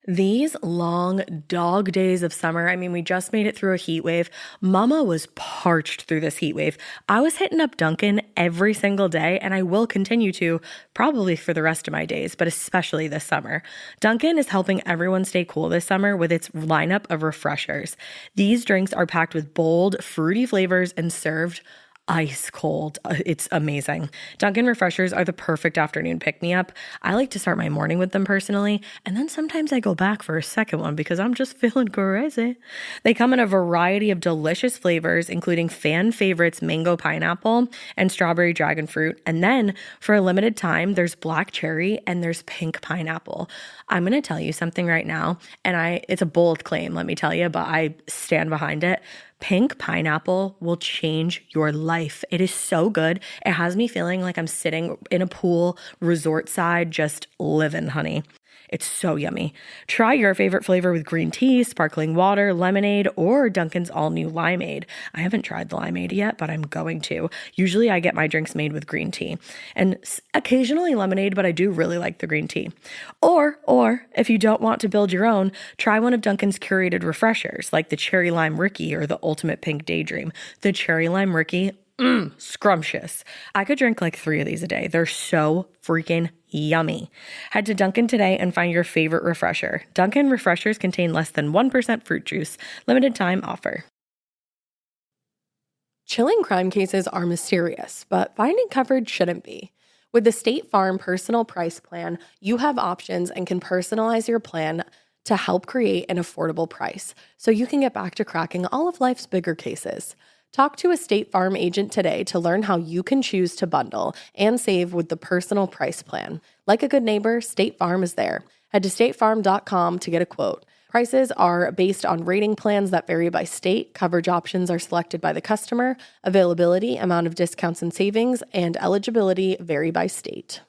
These long dog days of summer, I mean, we just made it through a heat wave. Mama was parched through this heat wave. I was hitting up Dunkin' every single day, and I will continue to probably for the rest of my days, but especially this summer. Dunkin' is helping everyone stay cool this summer with its lineup of refreshers. These drinks are packed with bold, fruity flavors and served ice cold. It's amazing. Dunkin' refreshers are the perfect afternoon pick-me-up. I like to start my morning with them personally, and then sometimes I go back for a second one because I'm just feeling crazy. They come in a variety of delicious flavors, including fan favorites mango pineapple and strawberry dragon fruit. And then for a limited time, there's black cherry and there's pink pineapple. I'm going to tell you something right now, and it's a bold claim, let me tell you, but I stand behind it. Pink pineapple will change your life. It is so good. It has me feeling like I'm sitting in a pool, resort side, just living, honey. It's so yummy. Try your favorite flavor with green tea, sparkling water, lemonade, or Dunkin's all-new limeade. I haven't tried the limeade yet, but I'm going to. Usually I get my drinks made with green tea and occasionally lemonade, but I do really like the green tea. Or if you don't want to build your own, try one of Dunkin's curated refreshers like the Cherry Lime Ricky or the Ultimate Pink Daydream. The Cherry Lime Ricky, scrumptious. I could drink like 3 of these a day. They're so freaking yummy. Head to Dunkin' today and find your favorite refresher. Dunkin' refreshers contain less than 1% fruit juice. Limited time offer. Chilling crime cases are mysterious, but finding coverage shouldn't be. With the State Farm Personal Price Plan, you have options and can personalize your plan to help create an affordable price so you can get back to cracking all of life's bigger cases. Talk to a State Farm agent today to learn how you can choose to bundle and save with the Personal Price Plan. Like a good neighbor, State Farm is there. Head to statefarm.com to get a quote. Prices are based on rating plans that vary by state. Coverage options are selected by the customer. Availability, amount of discounts and savings, and eligibility vary by state.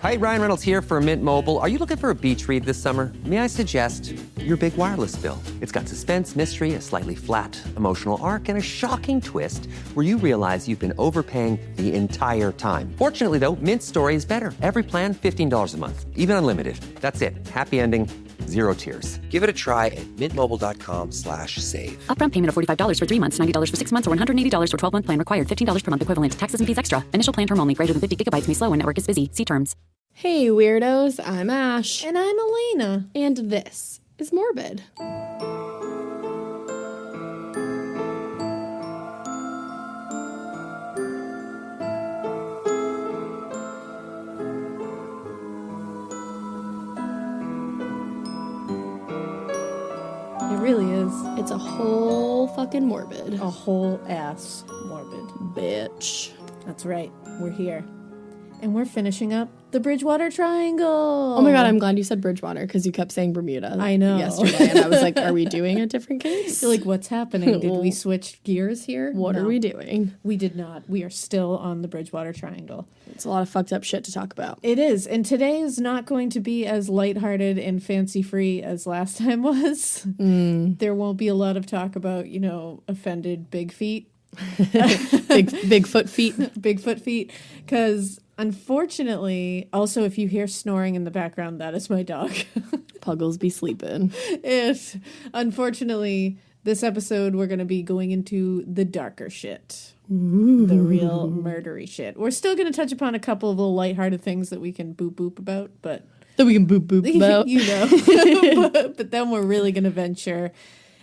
Hi, Ryan Reynolds here for Mint Mobile. Are you looking for a beach read this summer? May I suggest your big wireless bill? It's got suspense, mystery, a slightly flat, emotional arc, and a shocking twist where you realize you've been overpaying the entire time. Fortunately, though, Mint's story is better. Every plan, $15 a month, even unlimited. That's it. Happy ending, 0 tears. Give it a try at mintmobile.com/save. Upfront payment of $45 for 3 months, $90 for 6 months, or $180 for 12-month plan required. $15 per month equivalent. Taxes and fees extra. Initial plan term only. Greater than 50 gigabytes may slow when network is busy. See terms. Hey weirdos, I'm Ash. And I'm Alaina. And this is Morbid. It really is. It's a whole fucking morbid. A whole ass morbid. Bitch. That's right. We're here. And we're finishing up the Bridgewater Triangle. Oh my god, I'm glad you said Bridgewater because you kept saying Bermuda. I know. Yesterday, and I was like, are we doing a different case? You're like, what's happening? Did we switch gears here? What are we doing? We did not. We are still on the Bridgewater Triangle. It's a lot of fucked up shit to talk about. It is. And today is not going to be as lighthearted and fancy-free as last time was. There won't be a lot of talk about, offended big feet. Bigfoot feet. Bigfoot feet. Because unfortunately, also if you hear snoring in the background, that is my dog. Puggles be sleeping. Unfortunately, this episode we're going to be going into the darker shit. Ooh. The real murdery shit. We're still going to touch upon a couple of little lighthearted things that we can boop about, but... That we can boop about. but then we're really going to venture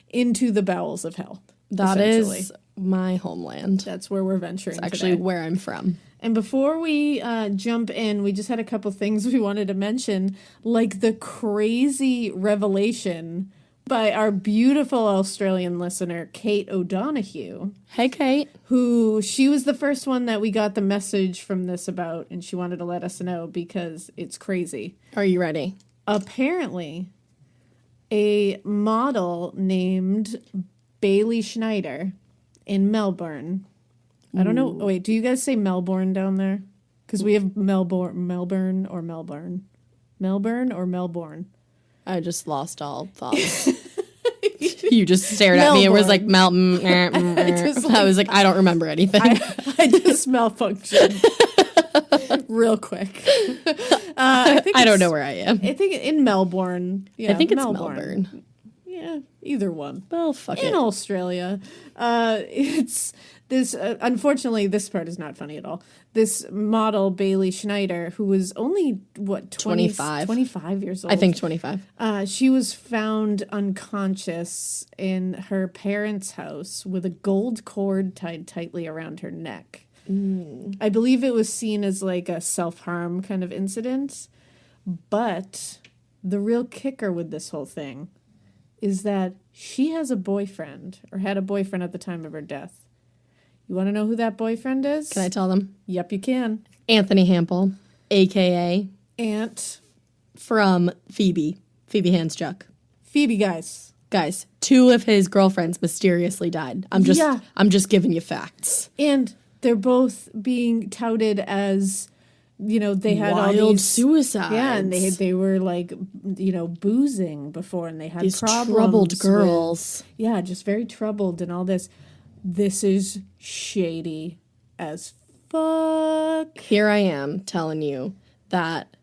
into the bowels of hell. That is my homeland. That's where we're venturing It's actually today. where I'm from. And before we jump in, we just had a couple things we wanted to mention, like the crazy revelation by our beautiful Australian listener, Kate O'Donoghue. Hey, Kate. She was the first one that we got the message from this about, and she wanted to let us know because it's crazy. Are you ready? Apparently, a model named Bailey Schneider in Melbourne. I don't know. Oh, wait, do you guys say Melbourne down there? Because we have Melbourne or Melbourne. Melbourne or Melbourne? I just lost all thoughts. You just stared at me and was like, Melton. I was like, I don't remember anything. I just malfunctioned. real quick. I don't know where I am. I think in Melbourne. Yeah, I think it's Melbourne. Yeah, either one. Well, fuck In it. Australia. It's this, unfortunately, this part is not funny at all. This model, Bailey Schneider, who was only, 25. 25 years old. I think 25. She was found unconscious in her parents' house with a gold cord tied tightly around her neck. I believe it was seen as like a self-harm kind of incident. But the real kicker with this whole thing is that she has a boyfriend, or had a boyfriend at the time of her death. You want to know who that boyfriend is? Can I tell them? Yep, you can. Anthony Hampel, a.k.a. Aunt from Phoebe Handsjuck. Phoebe, guys. Guys, 2 of his girlfriends mysteriously died. I'm just giving you facts. And they're both being touted as, they had Wild all these suicides. Yeah, and they were like, boozing before, and they had These problems. troubled girls. Just very troubled and all this. This is shady as fuck. Here I am telling you that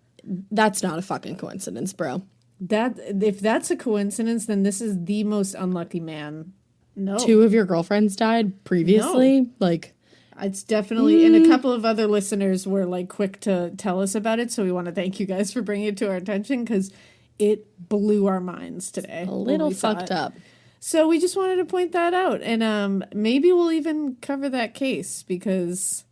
that's not a fucking coincidence, bro. If that's a coincidence, then this is the most unlucky man. No. 2 of your girlfriends died previously? No. Like, it's definitely, and a couple of other listeners were like quick to tell us about it, so we want to thank you guys for bringing it to our attention, because it blew our minds today. a little fucked up. So we just wanted to point that out, and maybe we'll even cover that case, because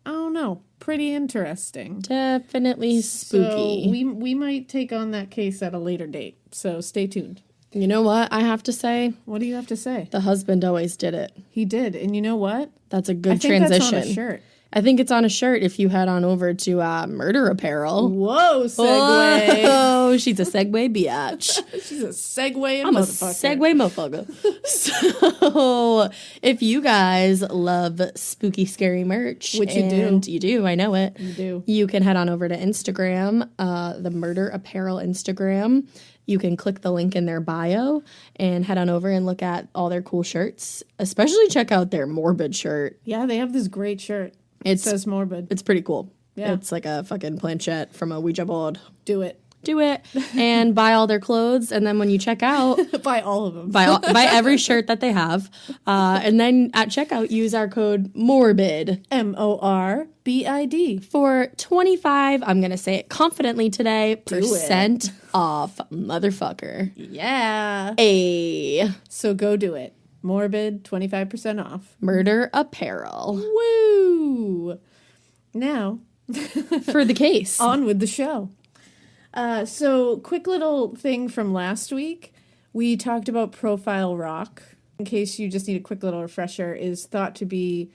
I don't know, pretty interesting. Definitely spooky. So we might take on that case at a later date. So stay tuned. You know what I have to say? What do you have to say? The husband always did it. He did, and you know what? That's a good I think transition. that's on a shirt. I think it's on a shirt if you head on over to Murder Apparel. Whoa, segue. Oh, she's a segue biatch. She's a segue I'm a motherfucker. segue motherfucker. So, if you guys love spooky, scary merch, Which you do. and you do, I know it. You do. You can head on over to Instagram, the Murder Apparel Instagram. You can click the link in their bio and head on over and look at all their cool shirts. Especially check out their Morbid shirt. Yeah, they have this great shirt. It says Morbid. It's pretty cool. Yeah. It's like a fucking planchette from a Ouija board. Do it. Do it and buy all their clothes, and then when you check out, Buy all of them. buy every shirt that they have, and then at checkout use our code MORBID MORBID. for 25. I'm gonna say it confidently today. % off, motherfucker. Yeah. A So go do it. Morbid, 25% off. Murder Apparel Woo! Now, for the case. on with the show. So, quick little thing from last week. We talked about Profile Rock. In case you just need a quick little refresher, is thought to be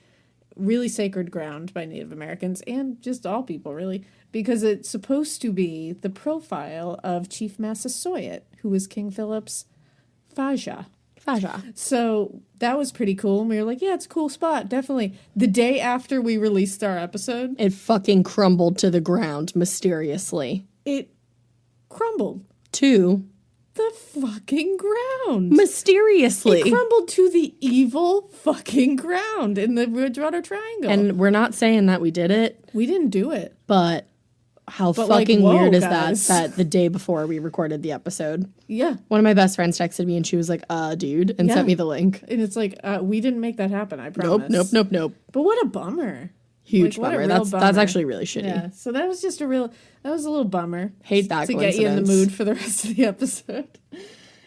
really sacred ground by Native Americans and just all people, really, because it's supposed to be the profile of Chief Massasoit, who was King Philip's Faja. Faja. So that was pretty cool. And we were like, yeah, it's a cool spot, definitely. The day after we released our episode, It fucking crumbled to the ground mysteriously. it crumbled To the fucking ground. mysteriously. It crumbled to the evil fucking ground in the Bridgewater Triangle. And we're not saying that we did it, we didn't do it. but how But, like, fucking whoa, weird is guys. that the day before we recorded the episode? Yeah. One of my best friends texted me and she was like, dude, and Yeah. sent me the link. And it's like, we didn't make that happen, I promise. Nope. But what a bummer. Huge Like, what a bummer. real That's bummer. actually really shitty. Yeah. So that was just that was a little bummer. Hate that to get you in the coincidence. mood for the rest of the episode.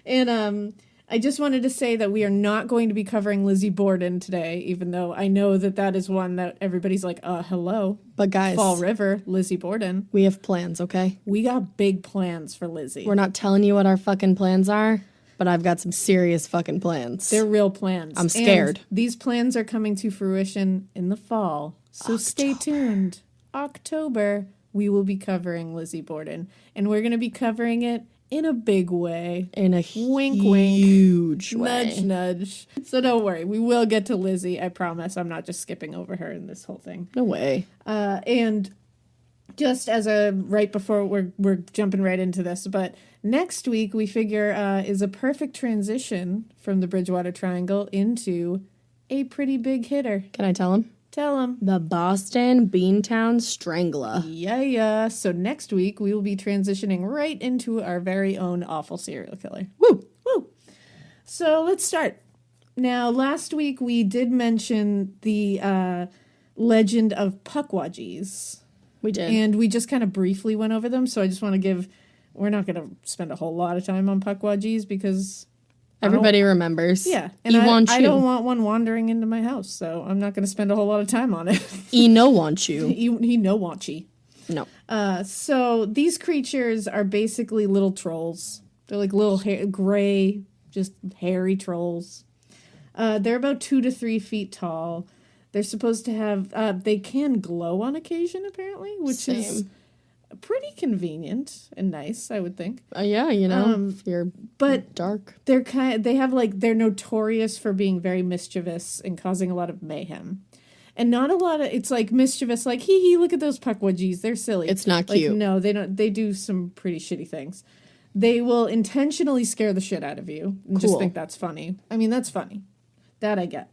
And I just wanted to say that we are not going to be covering Lizzie Borden today, even though I know that is one that everybody's like, hello. But guys, Fall River, Lizzie Borden. we have plans, okay? We got big plans for Lizzie. We're not telling you what our fucking plans are, but I've got some serious fucking plans. They're real plans. I'm scared. And these plans are coming to fruition in the fall. So stay tuned. October, we will be covering Lizzie Borden. And we're going to be covering it in a big way. in a Wink, wink. huge way. Nudge, nudge. So don't worry. We will get to Lizzie. I promise. I'm not just skipping over her in this whole thing. No way. And just as right before we're jumping right into this, but next week we figure is a perfect transition from the Bridgewater Triangle into a pretty big hitter. Can I tell him? Tell them. The Boston Beantown Strangler. Yeah. So next week, we will be transitioning right into our very own awful serial killer. Woo! Woo! So let's start. Now, last week, we did mention the legend of Pukwudgies. We did. And we just kind of briefly went over them. So I just want to give... We're not going to spend a whole lot of time on Pukwudgies because... Everybody remembers. Yeah. And I don't want one wandering into my house, so I'm not going to spend a whole lot of time on it. He no wants you. He no want you. No. So these creatures are basically little trolls. They're like little gray, just hairy trolls. They're about 2 to 3 feet tall. They're supposed to have... they can glow on occasion, apparently, which is... pretty convenient and nice, I would think. Yeah, you know, if you're dark. They're notorious for being very mischievous and causing a lot of mayhem. And not a lot of, it's like mischievous, like, hee, look at those Pukwudgies, they're silly. It's not cute. Like, no, they don't, they do some pretty shitty things. They will intentionally scare the shit out of you and just think that's funny. I mean, that's funny. That I get.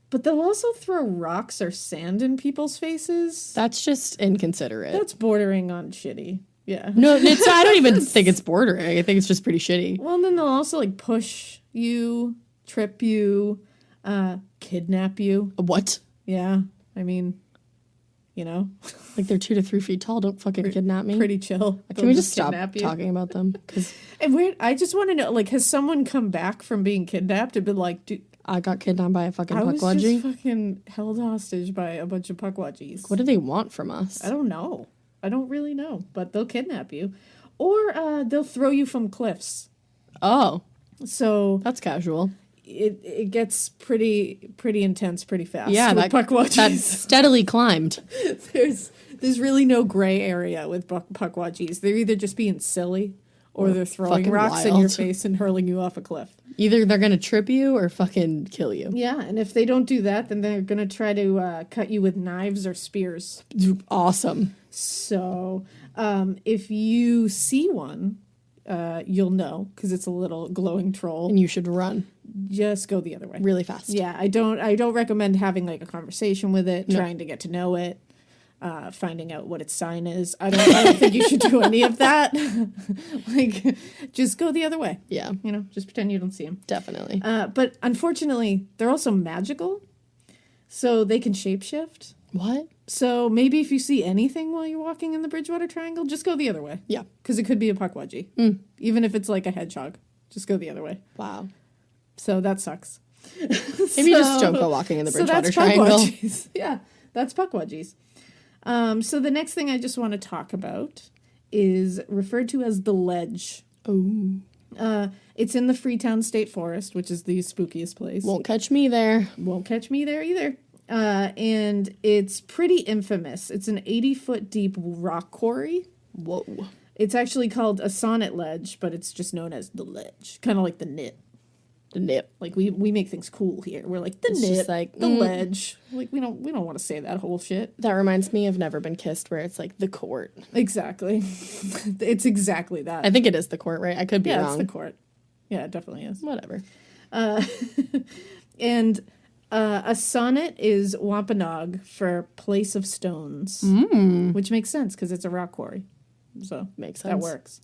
But they'll also throw rocks or sand in people's faces. That's just inconsiderate. That's bordering on shitty. Yeah. No, I don't even think it's bordering. I think it's just pretty shitty. Well, and then they'll also like push you, trip you, kidnap you. What? Yeah. I mean, you know. Like they're 2 to 3 feet tall. Don't fucking kidnap me. Pretty chill. Can we just stop talking about them? And I just want to know, like, has someone come back from being kidnapped and been like, dude, I got kidnapped by a fucking I was Pukwudgie. just fucking held hostage by a bunch of Pukwudgies. What do they want from us? I don't know. I don't really know. But they'll kidnap you. Or they'll throw you from cliffs. Oh. So that's casual. It gets pretty intense pretty fast. Yeah, that steadily climbed. There's really no gray area with Pukwudgies. They're either just being silly or they're throwing rocks in your face and hurling you off a cliff. Either they're going to trip you or fucking kill you. Yeah, and if they don't do that, then they're going to try to cut you with knives or spears. Awesome. So if you see one, you'll know because it's a little glowing troll. And you should run. Just go the other way. Really fast. Yeah, I don't recommend having like a conversation with it, trying to get to know it. Finding out what its sign is. I don't think you should do any of that. Like, just go the other way. Yeah. You know, just pretend you don't see them. Definitely. But unfortunately, they're also magical. So they can shapeshift. What? So maybe if you see anything while you're walking in the Bridgewater Triangle, just go the other way. Yeah. Because it could be a Pukwudgie. Even if it's like a hedgehog. Just go the other way. Wow. So that sucks. Maybe just don't go walking in the Bridgewater Triangle. Pukwudgies. Yeah, that's Pukwudgies. So the next thing I just want to talk about is referred to as the Ledge. Oh. It's in the Freetown State Forest, which is the spookiest place. Won't catch me there. Won't catch me there either. And it's pretty infamous. It's an 80-foot deep rock quarry. Whoa. It's actually called a sonnet ledge, but it's just known as the Ledge. Kind of like the Nip. The Nip. Like we make things cool here. We're like the it's Nip, just like the Ledge. Like we don't want to say that whole shit. That reminds me of Never Been Kissed, where it's like the court. Exactly. It's exactly that. I think it is the court, right? I could be wrong. Yeah, it's the court. Yeah, it definitely is. Whatever. And a sonnet is Wampanoag for place of stones, which makes sense because it's a rock quarry. So makes sense. That works.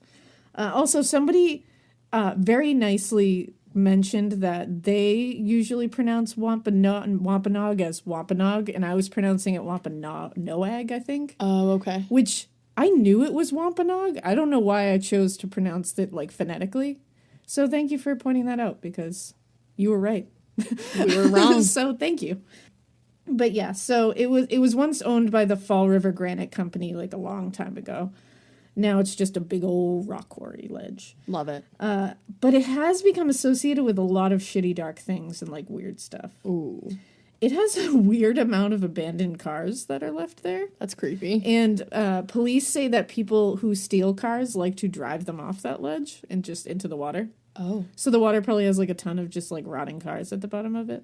Also, somebody very nicely mentioned that they usually pronounce Wampanoag as Wampanoag, and I was pronouncing it Wampanoag, I think. Oh, okay. Which I knew it was Wampanoag. I don't know why I chose to pronounce it like phonetically. So thank you for pointing that out because you were right. We were wrong. So thank you. But yeah, so it was once owned by the Fall River Granite Company like a long time ago. Now it's just a big old rock quarry ledge. Love it. But it has become associated with a lot of shitty dark things and like weird stuff. Ooh. It has a weird amount of abandoned cars that are left there. That's creepy. And police say that people who steal cars like to drive them off that ledge and just into the water. Oh. So the water probably has like a ton of just like rotting cars at the bottom of it.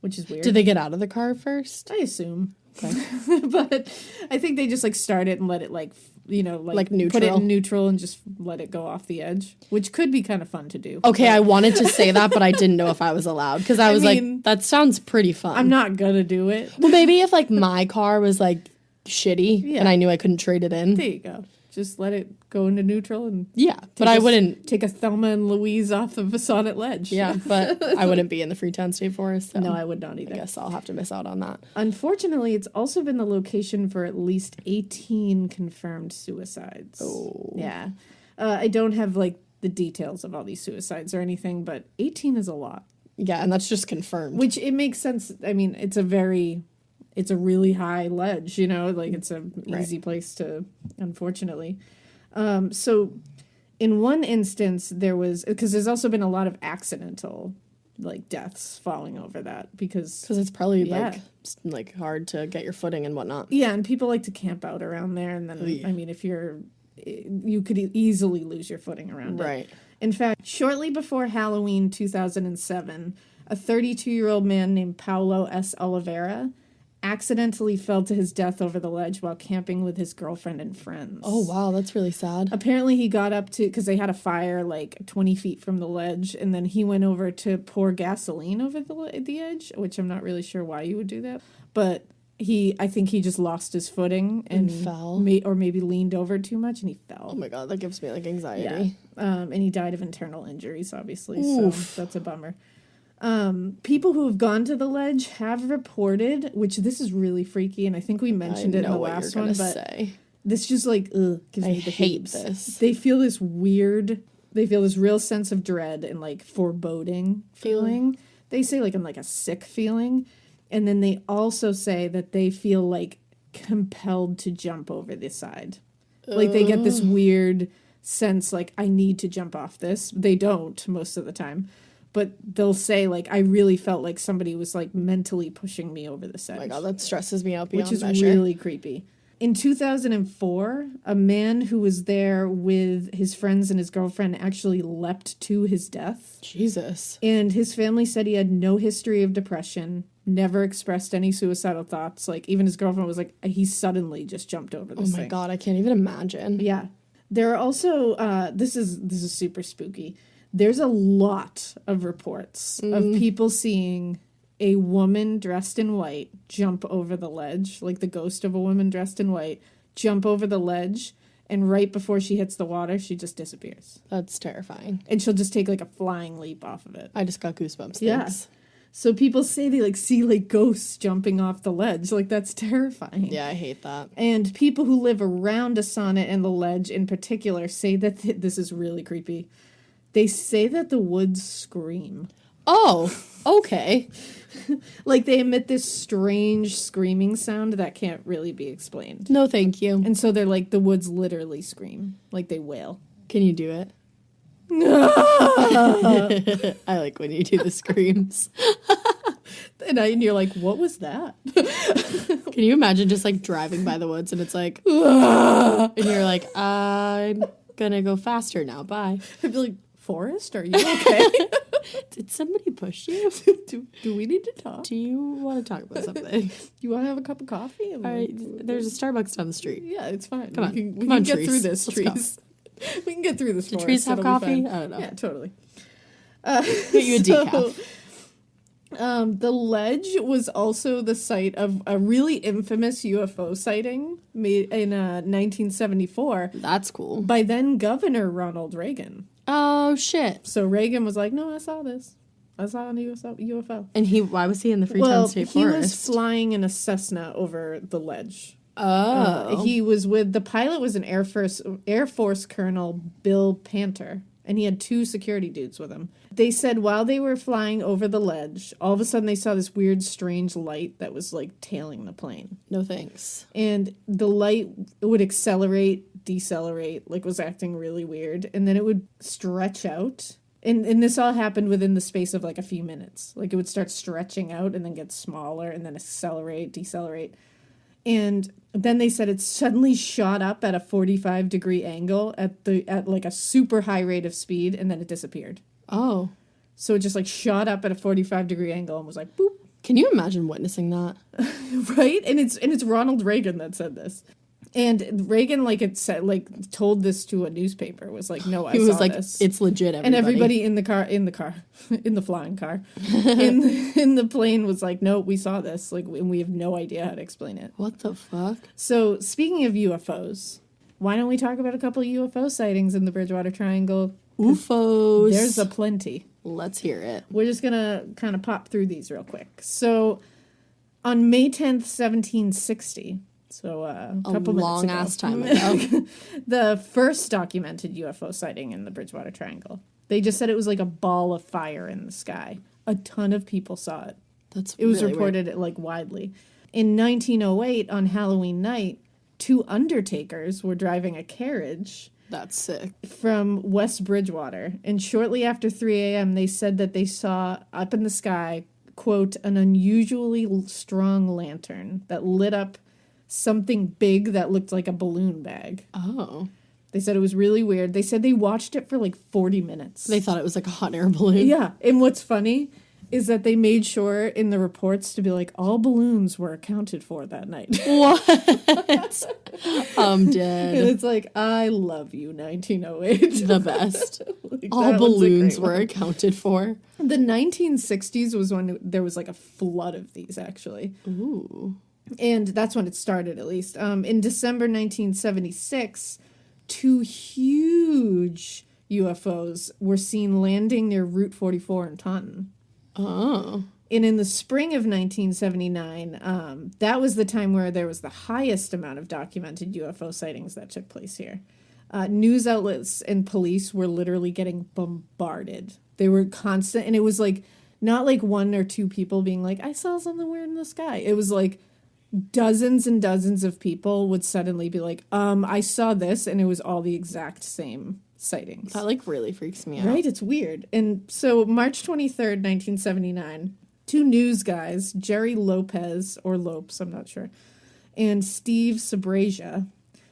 which is weird. Did they get out of the car first? I assume. But I think they just like start it and let it like neutral. put it in neutral and just let it go off the edge, which could be kind of fun to do. Okay, I wanted to say that, but I didn't know if I was allowed because I was like, that sounds pretty fun. I'm not gonna do it. Well, maybe if like my car was like shitty and I knew I couldn't trade it in. There you go. Just let it go into neutral and but I wouldn't take a Thelma and Louise off of a sonnet ledge. Yeah, but I wouldn't be in the Freetown State Forest. So no, I would not either. I guess I'll have to miss out on that. Unfortunately, it's also been the location for at least 18 confirmed suicides. Oh, yeah. I don't have like the details of all these suicides or anything, but 18 is a lot. Yeah, and that's just confirmed. Which it makes sense. I mean, it's a really high ledge, like it's an easy place to, unfortunately. So in one instance because there's also been a lot of accidental like deaths falling over that because it's probably like hard to get your footing and whatnot. Yeah, and people like to camp out around there. And then, I mean, you could easily lose your footing around it. Right. In fact, shortly before Halloween 2007, a 32-year-old man named Paulo S. Oliveira accidentally fell to his death over the ledge while camping with his girlfriend and friends. Oh, wow, that's really sad. Apparently he got up to, because they had a fire like 20 feet from the ledge, and then he went over to pour gasoline over the edge, which I'm not really sure why you would do that. But I think he just lost his footing and fell. Or maybe leaned over too much and he fell. Oh my God, that gives me like anxiety. Yeah. And he died of internal injuries, obviously, so that's a bummer. People who have gone to the ledge have reported, which this is really freaky, and I think we mentioned it in the last one, but this just like gives me the hate heaves. this. They feel this real sense of dread and like foreboding feeling. They say like I'm like a sick feeling, and then they also say that they feel like compelled to jump over the side. Like they get this weird sense like I need to jump off this. They don't most of the time. But they'll say, like, I really felt like somebody was, like, mentally pushing me over the edge. Oh my God, that stresses me out beyond measure. measure. Which is really creepy. In 2004, a man who was there with his friends and his girlfriend actually leapt to his death. Jesus. And his family said he had no history of depression, never expressed any suicidal thoughts. Like, even his girlfriend was like, he suddenly just jumped over this thing. Oh my God, I can't even imagine. Yeah. There are also, this is super spooky. There's a lot of reports of people seeing a woman dressed in white jump over the ledge, like the ghost of a woman dressed in white, jump over the ledge, and right before she hits the water, she just disappears. That's terrifying. And she'll just take like a flying leap off of it. I just got goosebumps. Yeah. Thanks. So people say they like see like ghosts jumping off the ledge. Like that's terrifying. Yeah, I hate that. And people who live around a sonnet and the ledge in particular say that this is really creepy. They say that the woods scream. Oh, okay. Like they emit this strange screaming sound that can't really be explained. No, thank you. And so they're like, the woods literally scream. Like they wail. Can you do it? I like when you do the screams. And you're like, what was that? Can you imagine just like driving by the woods and it's like, and you're like, I'm gonna go faster now. Bye. I'd be like, Forrest, are you okay? Did somebody push you? Do we need to talk? Do you want to talk about something? You want to have a cup of coffee? All right, there's a Starbucks down the street. Yeah, it's fine. Come on. We Come can on, get trees. through this, Let's trees. We can get through this. Do Forrest. trees have It'll be coffee? fine. I don't know. Yeah, totally. Get you a decaf. The ledge was also the site of a really infamous UFO sighting made in 1974 That's cool. by then Governor Ronald Reagan. Oh, shit. So Reagan was like, no, I saw this. I saw a UFO. And why was he in the Freetown State Forest? He was flying in a Cessna over the ledge. Oh. He was the pilot was an Air Force Colonel Bill Panter, and he had two security dudes with him. They said while they were flying over the ledge, all of a sudden they saw this weird, strange light that was like tailing the plane. No thanks. And the light would accelerate, decelerate, like was acting really weird, and then it would stretch out. And this all happened within the space of like a few minutes. Like it would start stretching out and then get smaller and then accelerate, decelerate. And then they said it suddenly shot up at a 45-degree angle at like a super high rate of speed, and then it disappeared. Oh. So it just like shot up at a 45-degree angle and was like boop, Can you imagine witnessing that? Right? And it's Ronald Reagan that said this. And Reagan, told this to a newspaper. Was like, no, I saw this. He was like, it's legit, everybody. And everybody in the flying car, in the plane was like, no, we saw this. Like, and we have no idea how to explain it. What the fuck? So, speaking of UFOs, why don't we talk about a couple of UFO sightings in the Bridgewater Triangle? UFOs. There's a plenty. Let's hear it. We're just going to kind of pop through these real quick. So, on May 10th, 1760... So a couple long ass time ago. The first documented UFO sighting in the Bridgewater Triangle. They just said it was like a ball of fire in the sky. A ton of people saw it. It was really reported weird. Widely. In 1908, on Halloween night, 2 undertakers were driving a carriage. That's sick. From West Bridgewater. And shortly after 3 a.m., they said that they saw up in the sky, quote, an unusually strong lantern that lit up something big that looked like a balloon bag. Oh. They said it was really weird. They said they watched it for 40 minutes. They thought it was like a hot air balloon. Yeah. And what's funny is that they made sure in the reports to be like, all balloons were accounted for that night. What? I'm dead. And it's like, I love you, 1908. The best. All balloons were accounted for. The 1960s was when there was a flood of these, actually. Ooh. And that's when it started, at least. In December 1976, 2 huge UFOs were seen landing near Route 44 in Taunton. Oh. And in the spring of 1979, that was the time where there was the highest amount of documented UFO sightings that took place here. News outlets and police were literally getting bombarded. They were constant, and it was not 1 or 2 people being like, I saw something weird in the sky. It was dozens and dozens of people would suddenly be like, I saw this, and it was all the exact same sightings. That really freaks me out. Right? It's weird. And so March 23rd, 1979, 2 news guys, Jerry Lopez, or Lopes, I'm not sure, and Steve Sabrasia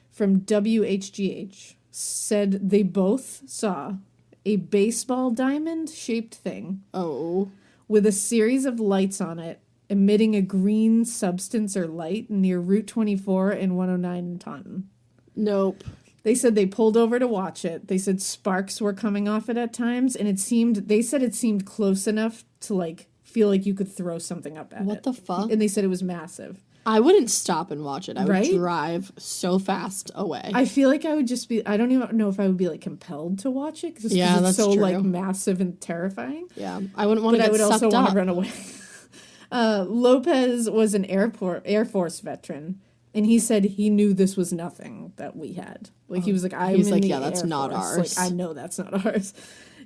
from WHGH said they both saw a baseball diamond-shaped thing. Oh. With a series of lights on it, emitting a green substance or light near Route 24 and 109 in Taunton. Nope. They said they pulled over to watch it. They said sparks were coming off it at times, and they said it seemed close enough to feel like you could throw something up at it. What the fuck? And they said it was massive. I wouldn't stop and watch it. I would drive so fast away. I feel like I would just be, I don't even know if I would be compelled to watch it because it's so true. Massive and terrifying. Yeah. I wouldn't want to get sucked up. But I would also want to run away. Lopez was an Air Force veteran, and he said he knew this was nothing that we had. He was like, yeah, that's not ours. I know that's not ours.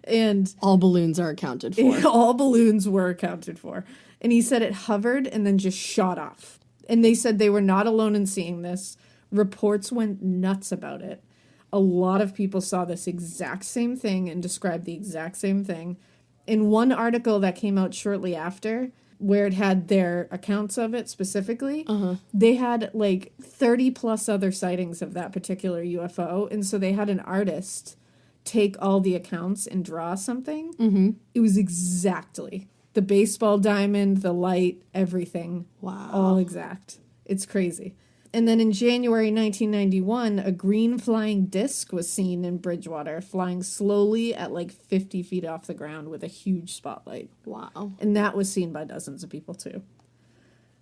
And all balloons are accounted for. All balloons were accounted for. And he said it hovered and then just shot off. And they said they were not alone in seeing this. Reports went nuts about it. A lot of people saw this exact same thing and described the exact same thing. In one article that came out shortly after, where it had their accounts of it specifically, they had 30 plus other sightings of that particular UFO. And so they had an artist take all the accounts and draw something. Mm-hmm. It was exactly the baseball diamond, the light, everything. Wow. All exact. It's crazy. And then in January 1991, a green flying disc was seen in Bridgewater, flying slowly at 50 feet off the ground with a huge spotlight. Wow. And that was seen by dozens of people, too.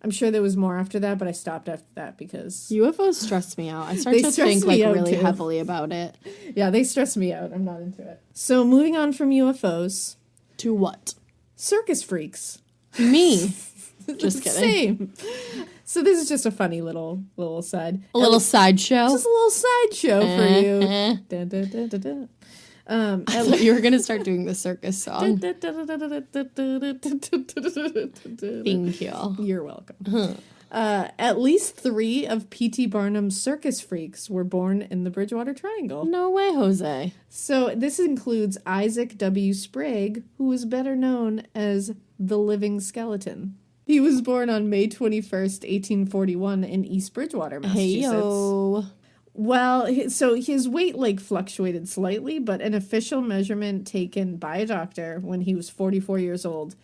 I'm sure there was more after that, but I stopped after that because... UFOs stress me out. I start to think really heavily about it. Yeah, they stress me out. I'm not into it. So moving on from UFOs... To what? Circus freaks. Me. Just kidding. Same. So this is just a funny little aside. A little sideshow? Just a little sideshow for you. Dun, dun, dun, dun, dun. I thought you were going to start doing the circus song. Thank you. You're welcome. At least 3 of P.T. Barnum's circus freaks were born in the Bridgewater Triangle. No way, Jose. So this includes Isaac W. Sprague, who was better known as the Living Skeleton. He was born on May 21st, 1841 in East Bridgewater, Massachusetts. Hey-yo. Well, so his weight fluctuated slightly, but an official measurement taken by a doctor when he was 44 years old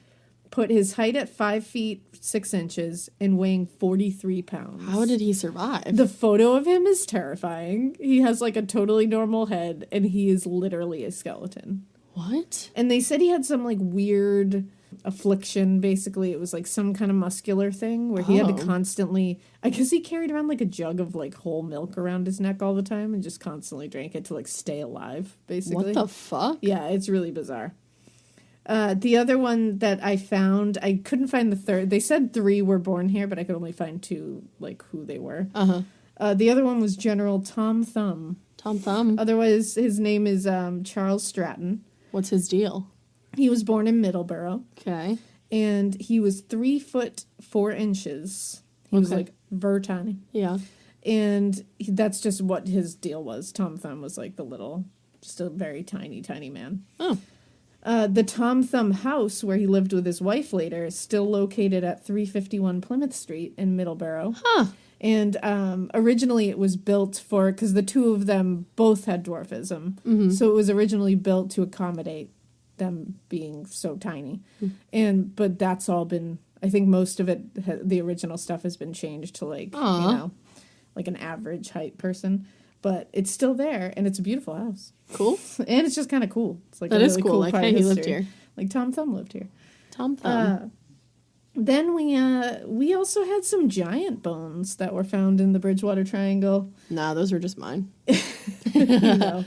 put his height at 5 feet 6 inches and weighing 43 pounds. How did he survive? The photo of him is terrifying. He has like a totally normal head and he is literally a skeleton. What? And they said he had some like weird affliction. Basically, it was like some kind of muscular thing where he had to constantly, I guess he carried around like a jug of like whole milk around his neck all the time and just constantly drank it to like stay alive, basically. What the fuck? Yeah, it's really bizarre. The other one that I found, I couldn't find the third. They said 3 were born here, but I could only find 2, like who they were. The other one was General Tom Thumb. Tom Thumb. Otherwise, his name is Charles Stratton. What's his deal? He was born in Middleborough. Okay. And he was 3 foot 4 inches. He was like very tiny. Yeah. And that's just what his deal was. Tom Thumb was like the little, just a very tiny, tiny man. Oh. The Tom Thumb house where he lived with his wife later is still located at 351 Plymouth Street in Middleborough. Huh. And originally it was built for, because the two of them both had dwarfism. Mm-hmm. So it was originally built to accommodate them being so tiny. But that's all been, I think most of it, the original stuff has been changed to like, you know, like an average height person. But it's still there, and it's a beautiful house. Cool. And it's just kind of cool. It's like that a is really cool. cool Like, part hey, of he history. lived here. Like Tom Thumb lived here. Tom Thumb. Then we also had some giant bones that were found in the Bridgewater Triangle. Nah, those were just mine. You know.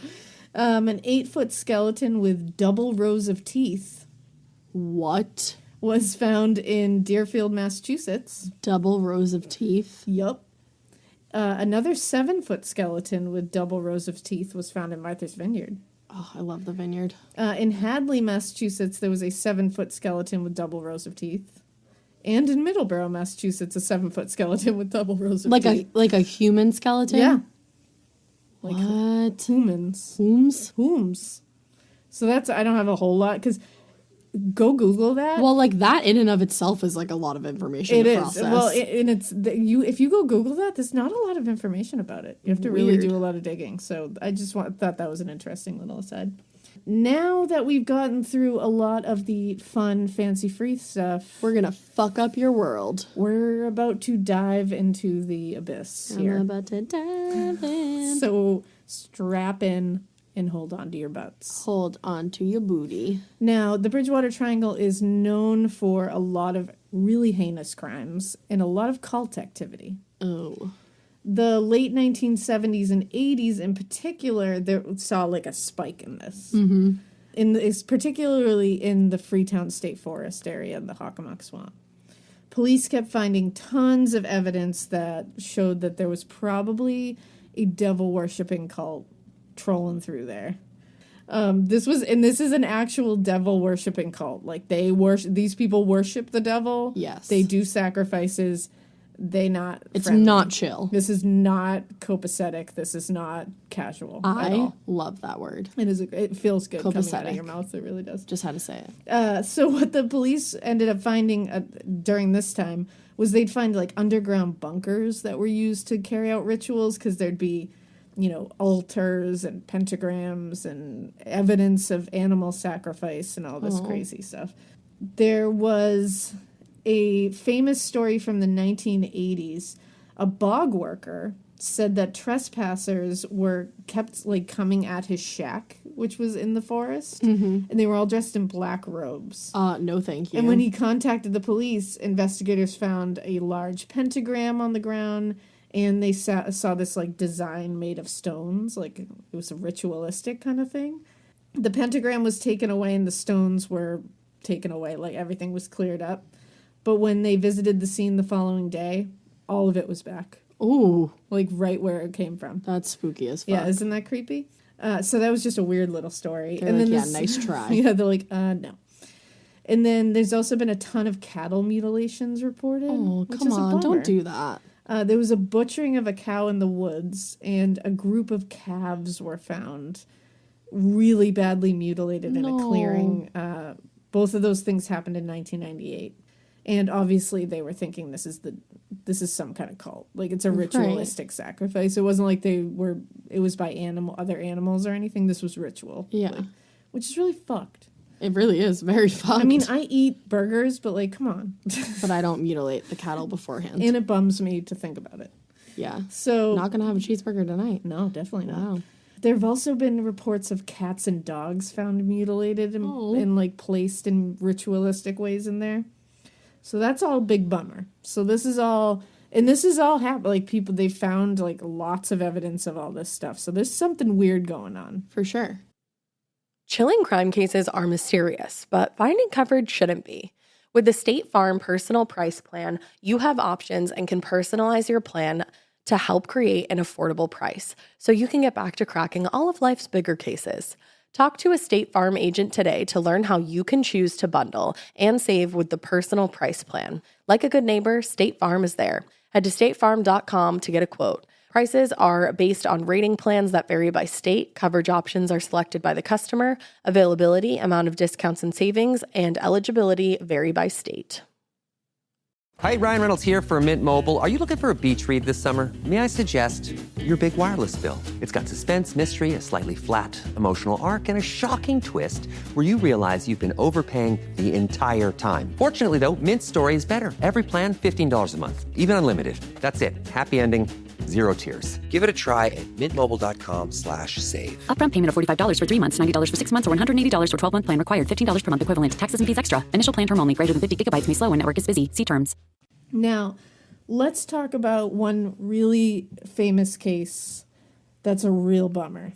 An 8-foot skeleton with double rows of teeth. What? Was found in Deerfield, Massachusetts. Double rows of teeth? Yup. Another 7-foot skeleton with double rows of teeth was found in Martha's Vineyard. Oh, I love the vineyard. In Hadley, Massachusetts, there was a 7-foot skeleton with double rows of teeth. And in Middleborough, Massachusetts, a 7-foot skeleton with double rows of teeth. Like a human skeleton? Yeah. Like what? humans. Whom's? So that's, I don't have a whole lot, because go Google that. Well, like that in and of itself is like a lot of information It to is. process. Well, and it's, if you go Google that, there's not a lot of information about it. You have to really Weird. do a lot of digging. So I just thought that was an interesting little aside. Now that we've gotten through a lot of the fun, fancy-free stuff, we're gonna fuck up your world. we're about to dive into the abyss here. I'm about to dive in. So strap in and hold on to your butts. Hold on to your booty. Now, the Bridgewater Triangle is known for a lot of really heinous crimes and a lot of cult activity. Oh. The late 1970s and 80s in particular, there saw like a spike in this. Mm-hmm. It's particularly in the Freetown State Forest area and the Hockomock Swamp. Police kept finding tons of evidence that showed that there was probably a devil-worshipping cult trolling through there. This is an actual devil-worshipping cult. Like these people worship the devil. Yes. They do sacrifices. It's friendly. not chill. This is not copacetic. This is not casual at I all. love that word. It feels good coming out Copacetic. of your mouth. It really does. Just had to say it. So what the police ended up finding during this time was they'd find like underground bunkers that were used to carry out rituals, because there'd be, altars and pentagrams and evidence of animal sacrifice and all this crazy stuff. There was a famous story from the 1980s. A bog worker said that trespassers were kept like coming at his shack, which was in the forest, and they were all dressed in black robes. No thank you. And when he contacted the police, investigators found a large pentagram on the ground, and they saw this like design made of stones, like it was a ritualistic kind of thing. The pentagram was taken away and the stones were taken away, like everything was cleared up. But when they visited the scene the following day, all of it was back. Ooh. Like right where it came from. That's spooky as fuck. Yeah, isn't that creepy? So that was just a weird little story. They're like, yeah, nice try. Yeah, they're like, no. And then there's also been a ton of cattle mutilations reported. Oh, which come is a on. bummer. Don't do that. There was a butchering of a cow in the woods, and a group of calves were found really badly mutilated in a clearing. Both of those things happened in 1998. And obviously they were thinking this is some kind of cult. Like it's a ritualistic sacrifice. It wasn't like it was by other animals or anything. This was ritual. Yeah. Which is really fucked. It really is very fucked. I mean, I eat burgers, but like, come on. but I don't mutilate the cattle beforehand. And it bums me to think about it. Yeah. So not gonna have a cheeseburger tonight. No, definitely not. Wow. There have also been reports of cats and dogs found mutilated and like placed in ritualistic ways in there. So that's all a big bummer. So this is all happened. Like people, they found like lots of evidence of all this stuff. So there's something weird going on. For sure. Chilling crime cases are mysterious, but finding coverage shouldn't be. With the State Farm Personal Price Plan, you have options and can personalize your plan to help create an affordable price so you can get back to cracking all of life's bigger cases. Talk to a State Farm agent today to learn how you can choose to bundle and save with the Personal Price Plan. Like a good neighbor, State Farm is there. Head to statefarm.com to get a quote. Prices are based on rating plans that vary by state. Coverage options are selected by the customer. Availability, amount of discounts and savings, and eligibility vary by state. Hi, Ryan Reynolds here for Mint Mobile. Are you looking for a beach read this summer? May I suggest your big wireless bill? It's got suspense, mystery, a slightly flat, emotional arc, and a shocking twist where you realize you've been overpaying the entire time. Fortunately, though, Mint's story is better. Every plan, $15 a month. Even unlimited. That's it. Happy ending. Zero tears. Give it a try at mintmobile.com/save. Upfront payment of $45 for 3 months, $90 for 6 months, or $180 for 12-month plan required. $15 per month equivalent. Taxes and fees extra. Initial plan term only. Greater than 50 gigabytes may slow when network is busy. See terms. Now, let's talk about one really famous case that's a real bummer.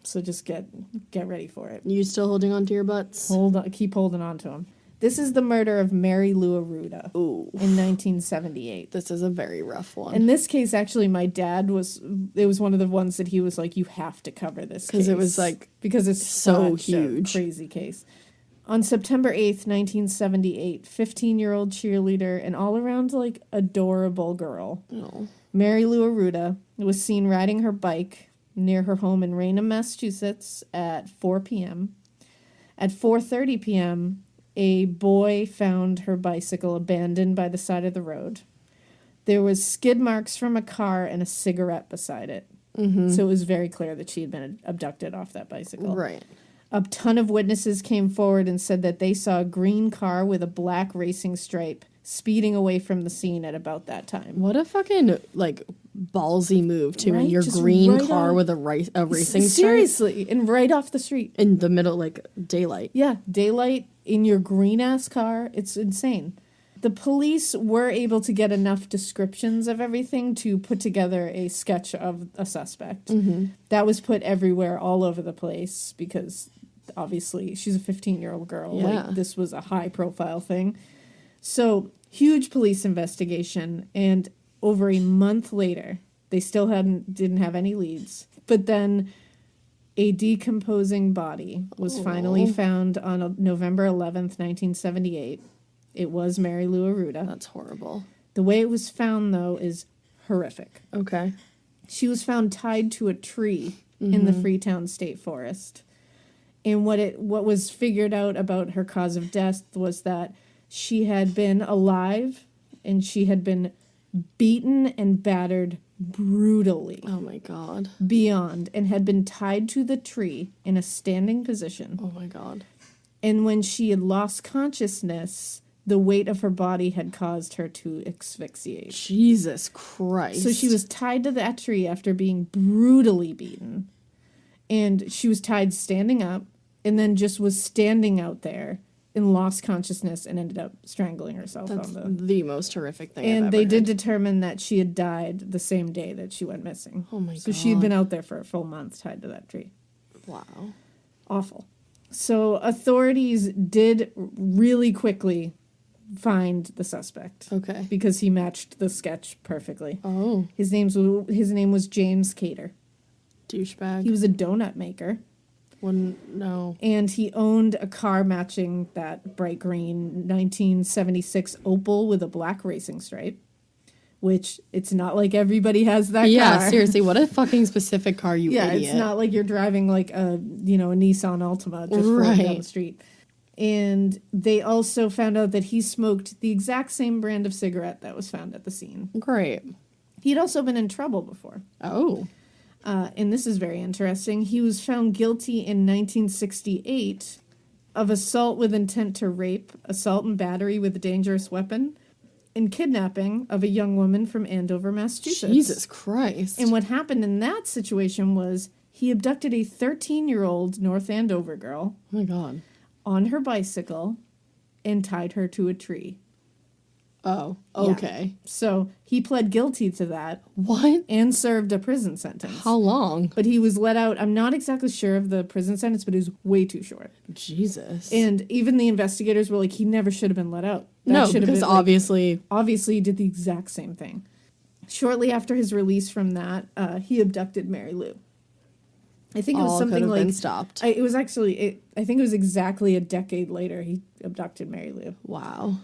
So just get ready for it. You still holding on to your butts? Keep holding on to them. This is the murder of Mary Lou Arruda in 1978. This is a very rough one. In this case, actually, my dad was one of the ones that he was like, you have to cover this case. Because it was like, because it's so such huge. a crazy case. On September 8th, 1978, 15-year-old cheerleader and all-around, like, adorable girl, Mary Lou Arruda, was seen riding her bike near her home in Raynham, Massachusetts at 4 p.m. At 4:30 p.m., a boy found her bicycle abandoned by the side of the road. There was skid marks from a car and a cigarette beside it. Mm-hmm. So it was very clear that she had been abducted off that bicycle. Right. A ton of witnesses came forward and said that they saw a green car with a black racing stripe speeding away from the scene at about that time. What a fucking, like, ballsy move, too. Right? In your Just green right car on. with a racing stripe. Seriously, and right off the street. In the middle, like, daylight. Yeah, daylight in your green-ass car. It's insane. The police were able to get enough descriptions of everything to put together a sketch of a suspect. Mm-hmm. That was put everywhere, all over the place, because obviously she's a 15-year-old girl. Yeah. Like, this was a high-profile thing. So, huge police investigation, and over a month later, they still didn't have any leads. But then a decomposing body was finally found on November 11th, 1978. It was Mary Lou Arruda. That's horrible. The way it was found, though, is horrific. Okay. She was found tied to a tree in the Freetown State Forest. And what was figured out about her cause of death was that she had been alive and she had been beaten and battered brutally. Oh my God. Beyond, and had been tied to the tree in a standing position. Oh my God. And when she had lost consciousness, the weight of her body had caused her to asphyxiate. Jesus Christ. So she was tied to that tree after being brutally beaten. And she was tied standing up and then just was standing out there and lost consciousness and ended up strangling herself. That's the most horrific thing I've ever And they did heard. determine that she had died the same day that she went missing. Oh my God. So she had been out there for a full month tied to that tree. Wow. Awful. So authorities did really quickly find the suspect. Okay. Because he matched the sketch perfectly. Oh. His name was James Cater. Douchebag. He was a donut maker. No. And he owned a car matching that bright green 1976 Opel with a black racing stripe, which it's not like everybody has that car. Yeah, seriously, what a fucking specific car, you idiot. It's not like you're driving like a Nissan Altima just rolling down the street. And they also found out that he smoked the exact same brand of cigarette that was found at the scene. Great. He'd also been in trouble before. Oh. And this is very interesting. He was found guilty in 1968 of assault with intent to rape, assault and battery with a dangerous weapon, and kidnapping of a young woman from Andover, Massachusetts. Jesus Christ. And what happened in that situation was he abducted a 13-year-old North Andover girl Oh my God. on her bicycle and tied her to a tree. Oh, okay. So he pled guilty to that What? and served a prison sentence. How long? But he was let out. I'm not exactly sure of the prison sentence, but it was way too short. Jesus. And even the investigators were like, he never should have been let out. no, should have because been, like, obviously... obviously he did the exact same thing. Shortly after his release from that, he abducted Mary Lou. I think it was all something could have like been stopped. it was actually. I think it was exactly a decade later he abducted Mary Lou. Wow.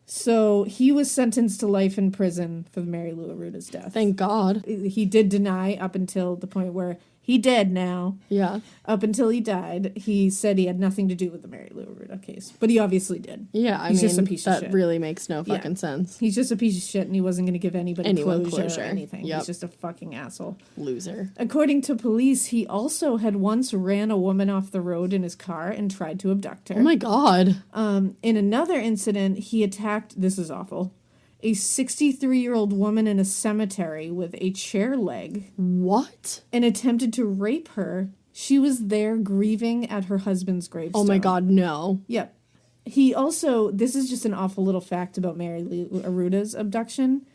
So he was sentenced to life in prison for Mary Lou Arruda's death. Thank God. He did deny up until the point where he dead now. Yeah. Up until he died, he said he had nothing to do with the Mary Lou Arruda case, but he obviously did. Yeah, I He's mean, just a piece of that shit. really makes no Yeah. fucking sense. He's just a piece of shit, and he wasn't going to give anybody Anyone closure or closure. anything. Yep. He's just a fucking asshole. Loser. According to police, he also had once ran a woman off the road in his car and tried to abduct her. Oh my God. In another incident, he attacked, this is awful, a 63-year-old woman in a cemetery with a chair leg What? and attempted to rape her. She was there grieving at her husband's gravestone. Oh my God, no. Yep. He also, this is just an awful little fact about Mary Lou Arruda's abduction.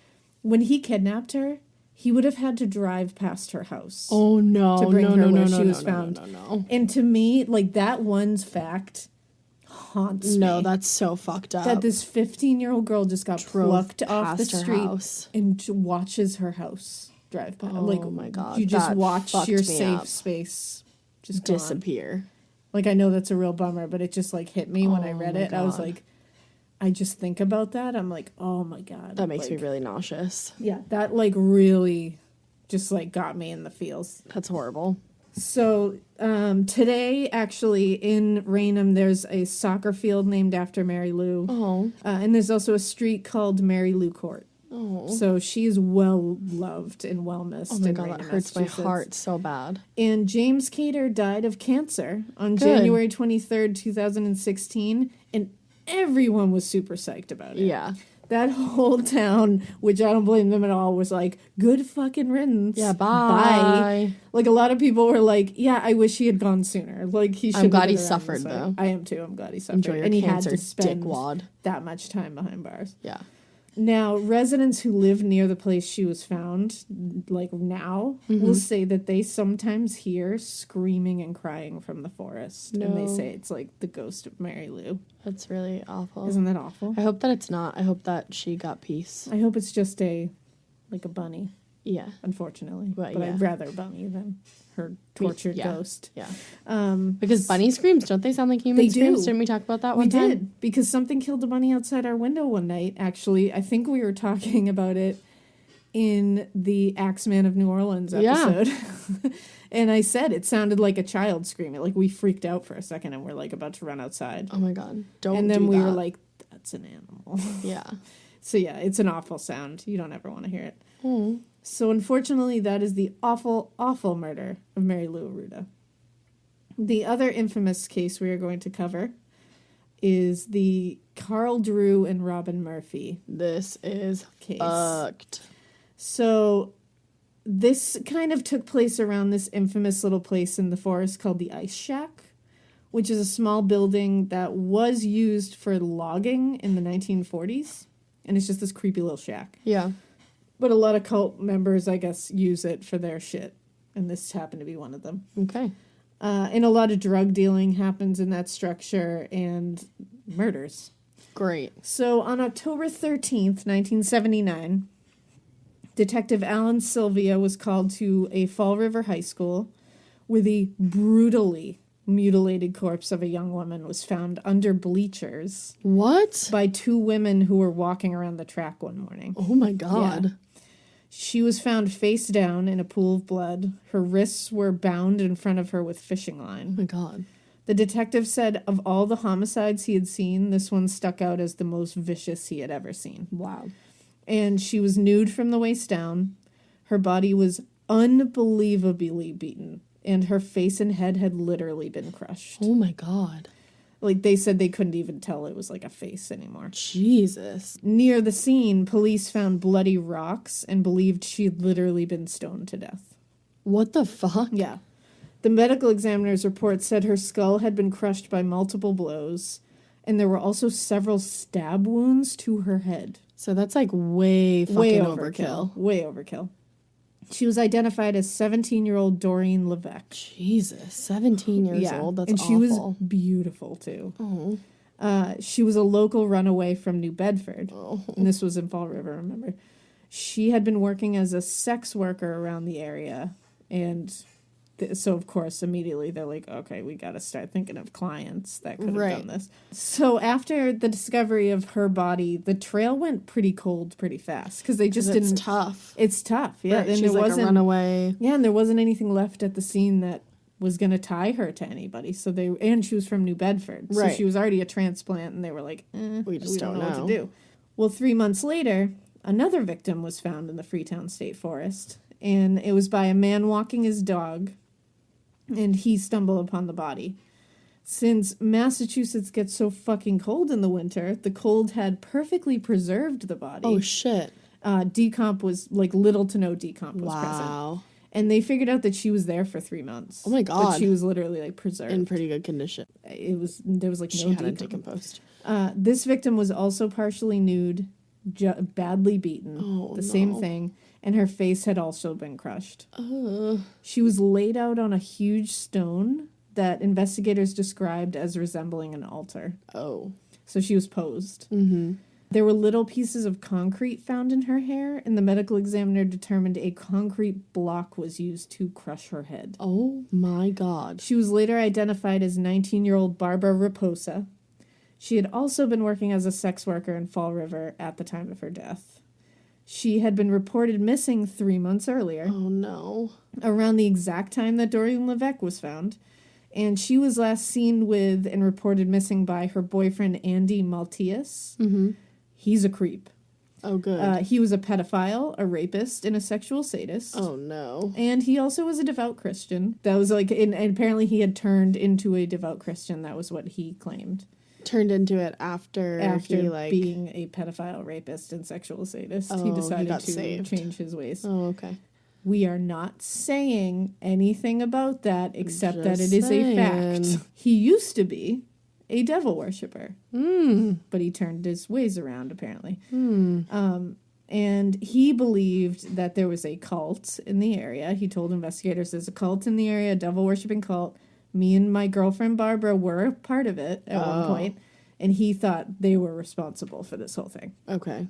When he kidnapped her, he would have had to drive past her house. Oh no. To bring no, her no, where no, she no, was no, found. No. And to me, like, that one fact haunts No, me. that's so fucked up. That this 15-year-old girl just got Drove plucked off the past her street house. and watches her house drive by. Oh like, my God, you just that watch fucked your me safe up. space just gone. disappear. Like, I know that's a real bummer, but it just, like, hit me when I Oh read my it. I was God. like, I just think about that. I'm like, oh my God. That makes me Like, really nauseous. Yeah, that, like, really just, like, got me in the feels. That's horrible. So today, actually, in Raynham, there's a soccer field named after Mary Lou. Oh. And there's also a street called Mary Lou Court. Oh. So she's well loved and well missed. Oh my in God, Raynham, that hurts my Massachusetts. heart so bad. And James Cater died of cancer on Good. January 23rd, 2016. And everyone was super psyched about it. Yeah. That whole town, which I don't blame them at all, was like, good fucking riddance. Yeah, bye. Like, a lot of people were like, yeah, I wish he had gone sooner. Like, he should. I'm glad he suffered, though. I am too. I'm glad he suffered. Enjoy your and he cancer, had to spend dickwad. that much time behind bars. Yeah. Now, residents who live near the place she was found, like now, will say that they sometimes hear screaming and crying from the forest. And they No. say it's like the ghost of Mary Lou. That's really awful. Isn't that awful? I hope that it's not. I hope that she got peace. I hope it's just a bunny, Yeah. unfortunately. But But yeah. I'd rather bunny than her tortured yeah. ghost. Yeah. Because bunny screams, don't they sound like human They screams? do. Didn't we talk about that We one time? did, because something killed a bunny outside our window one night, actually. I think we were talking about it in the Axeman of New Orleans Yeah. episode. And I said it sounded like a child screaming. Like, we freaked out for a second and we're like about to run outside. Oh my God. Don't And then do we were that. like, that's an animal. Yeah. So yeah, it's an awful sound. You don't ever want to hear it. Oh. So unfortunately, that is the awful, awful murder of Mary Lou Arruda. The other infamous case we are going to cover is the Carl Drew and Robin Murphy This is case. fucked. So this kind of took place around this infamous little place in the forest called the Ice Shack, which is a small building that was used for logging in the 1940s. And it's just this creepy little shack. Yeah. But a lot of cult members, I guess, use it for their shit. And this happened to be one of them. Okay. And a lot of drug dealing happens in that structure and murders. Great. So on October 13th, 1979, Detective Alan Sylvia was called to a Fall River high school where the brutally mutilated corpse of a young woman was found under bleachers What? by two women who were walking around the track one morning. Oh my God. She was found face down in a pool of blood. Her wrists were bound in front of her with fishing Oh line. my God. The detective said of all the homicides he had seen, this one stuck out as the most vicious he had ever seen. Wow. And she was nude from the waist down. Her body was unbelievably beaten, and her face and head had literally been crushed. Oh my God. Like, they said they couldn't even tell it was, like, a face anymore. Jesus. Near the scene, police found bloody rocks and believed she'd literally been stoned to death. What the fuck? Yeah. The medical examiner's report said her skull had been crushed by multiple blows, and there were also several stab wounds to her head. So that's like way fucking overkill. Way overkill. She was identified as 17-year-old Doreen Levesque. Jesus, 17 years old. That's awful. And she was beautiful, too. Oh. She was a local runaway from New Bedford. Oh. And this was in Fall River, remember? She had been working as a sex worker around the area. And so, of course, immediately they're like, okay, we got to start thinking of clients that could have done this. So after the discovery of her body, the trail went pretty cold pretty fast because they just didn't. It's tough. It's tough, yeah. Right, And she's there like wasn't a runaway. Yeah, and there wasn't anything left at the scene that was going to tie her to anybody. And she was from New Bedford, so she was already a transplant, and they were like, we don't know what to do. Well, 3 months later, another victim was found in the Freetown State Forest, and it was by a man walking his dog. And he stumbled upon the body. Since Massachusetts gets so fucking cold in the winter, the cold had perfectly preserved the body. Oh, shit. Decomp was, like, little to no decomp was present. And they figured out that she was there for 3 months. Oh, my God. That she was literally, like, preserved. In pretty good condition. There was, like, she no hadn't decomposed. decomposed. This victim was also partially nude, badly beaten. Oh, same thing. And her face had also been crushed. She was laid out on a huge stone that investigators described as resembling an altar. Oh. So she was posed. Mm-hmm. There were little pieces of concrete found in her hair, and the medical examiner determined a concrete block was used to crush her head. Oh, my God. She was later identified as 19-year-old Barbara Raposa. She had also been working as a sex worker in Fall River at the time of her death. She had been reported missing 3 months earlier. Oh, no. Around the exact time that Doreen Levesque was found. And she was last seen with and reported missing by her boyfriend, Andy Maltius. Mm-hmm. He's a creep. Oh, good. He was a pedophile, a rapist, and a sexual sadist. Oh, no. And he also was a devout Christian. That was like, and apparently he had turned into a devout Christian. That was what he claimed. Turned into it after he, like, being a pedophile, rapist, and sexual sadist. Oh, he decided to saved. change his ways. Oh, okay. We are not saying anything about that except that it is saying. a fact. He used to be a devil worshiper, but he turned his ways around, apparently. And he believed that there was a cult in the area. He told investigators there's a cult in the area, a devil worshipping cult. Me and my girlfriend Barbara were part of it at one point, and he thought they were responsible for this whole thing. Okay.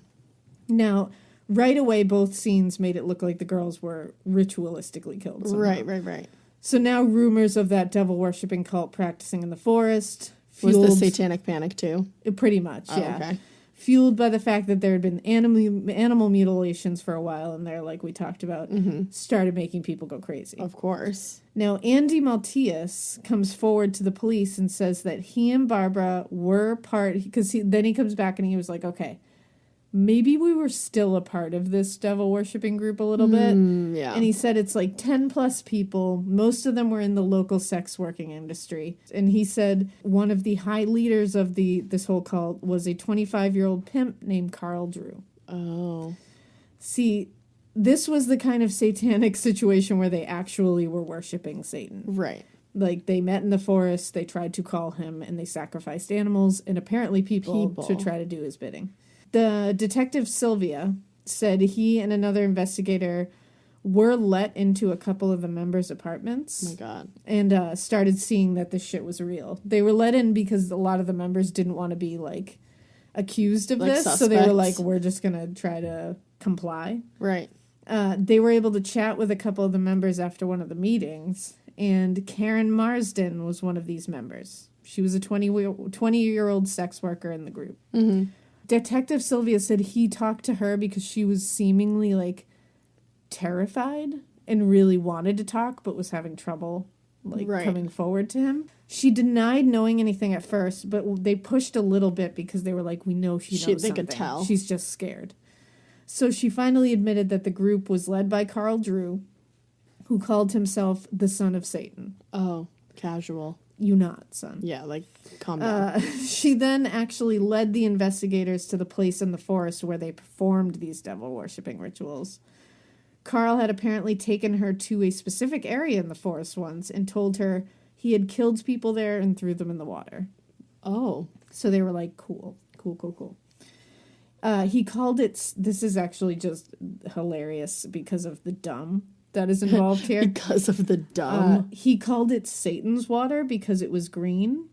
Now, right away, both scenes made it look like the girls were ritualistically killed somehow. Right. So now rumors of that devil-worshipping cult practicing in the forest Was the Satanic Panic too? Pretty much, yeah. Okay. Fueled by the fact that there had been animal mutilations for a while, and they're, like we talked about, started making people go crazy. Of course. Now, Andy Maltius comes forward to the police and says that he and Barbara were part, because then he comes back and he was like, okay, maybe we were still a part of this devil-worshipping group a little bit. Yeah. And he said it's like 10-plus people. Most of them were in the local sex working industry. And he said one of the high leaders of this whole cult was a 25-year-old pimp named Carl Drew. Oh. See, this was the kind of satanic situation where they actually were worshiping Satan. Right. Like, they met in the forest, they tried to call him, and they sacrificed animals and apparently people. To try to do his bidding. The detective Sylvia said he and another investigator were let into a couple of the members' apartments. Oh my God. And started seeing that this shit was real. They were let in because a lot of the members didn't want to be, like, accused of this. Suspects. So they were like, we're just going to try to comply. Right. They were able to chat with a couple of the members after one of the meetings. And Karen Marsden was one of these members. She was a 20-year-old sex worker in the group. Mm-hmm. Detective Sylvia said he talked to her because she was seemingly, like, terrified and really wanted to talk but was having trouble, like, coming forward to him. She denied knowing anything at first, but they pushed a little bit because they were like, we know she knows something. They could tell. She's just scared. So she finally admitted that the group was led by Carl Drew, who called himself the Son of Satan. Oh, casual. You not, son. Yeah, like, calm down. She then actually led the investigators to the place in the forest where they performed these devil-worshipping rituals. Carl had apparently taken her to a specific area in the forest once and told her he had killed people there and threw them in the water. Oh. So they were like, cool. He called it, this is actually just hilarious because of the dumb that is involved here. Because of the dumb. He called it Satan's water because it was green.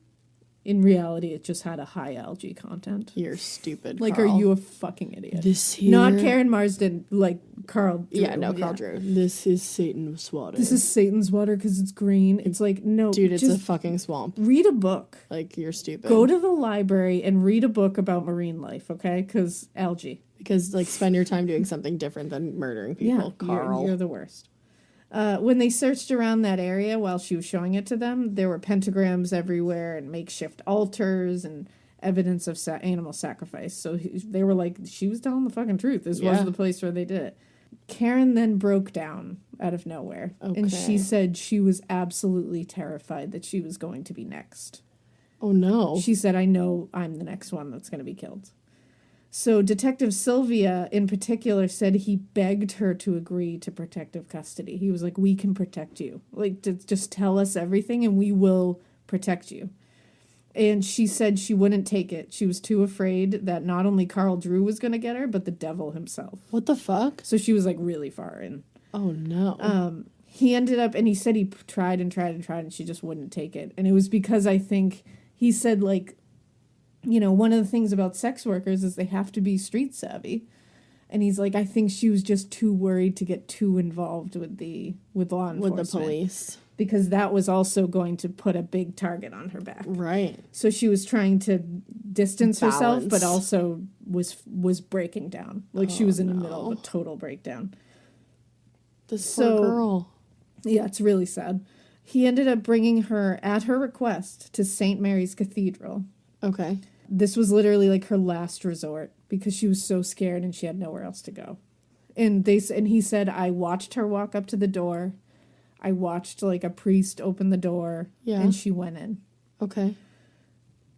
In reality, it just had a high algae content. You're stupid, Like, Carl. are you a fucking idiot? This here... Not Karen Marsden, like Carl Drew. Yeah, no, Carl Drew. This is Satan's water. This is Satan's water because it's green. It's like, no. Dude, it's a just fucking swamp. read a book. Like, you're stupid. Go to the library and read a book about marine life, okay? Because algae. Because, like, spend your time doing something different than murdering people, Carl. You're the worst. When they searched around that area while she was showing it to them, there were pentagrams everywhere and makeshift altars and evidence of animal sacrifice. So they were like, she was telling the fucking truth. This was the place where they did it. Karen then broke down out of nowhere. Okay. And she said she was absolutely terrified that she was going to be next. Oh, no. She said, I know I'm the next one that's going to be killed. So Detective Sylvia, in particular, said he begged her to agree to protective custody. He was like, we can protect you. Like, just tell us everything and we will protect you. And she said she wouldn't take it. She was too afraid that not only Carl Drew was going to get her, but the devil himself. What the fuck? So she was, like, really far in. Oh, no. He ended up, and he said he tried, and she just wouldn't take it. And it was because I think, he said, like, you know, one of the things about sex workers is they have to be street savvy. And he's like, I think she was just too worried to get too involved with law enforcement. With the police. Because that was also going to put a big target on her back. Right. So she was trying to distance herself, Balance. but also was breaking down. Like, she was in the middle of a total breakdown. This poor girl. Yeah, it's really sad. He ended up bringing her, at her request, to St. Mary's Cathedral. Okay. This was literally like her last resort because she was so scared and she had nowhere else to go. And he said, I watched her walk up to the door. I watched like a priest open the door. Yeah. And she went in. Okay.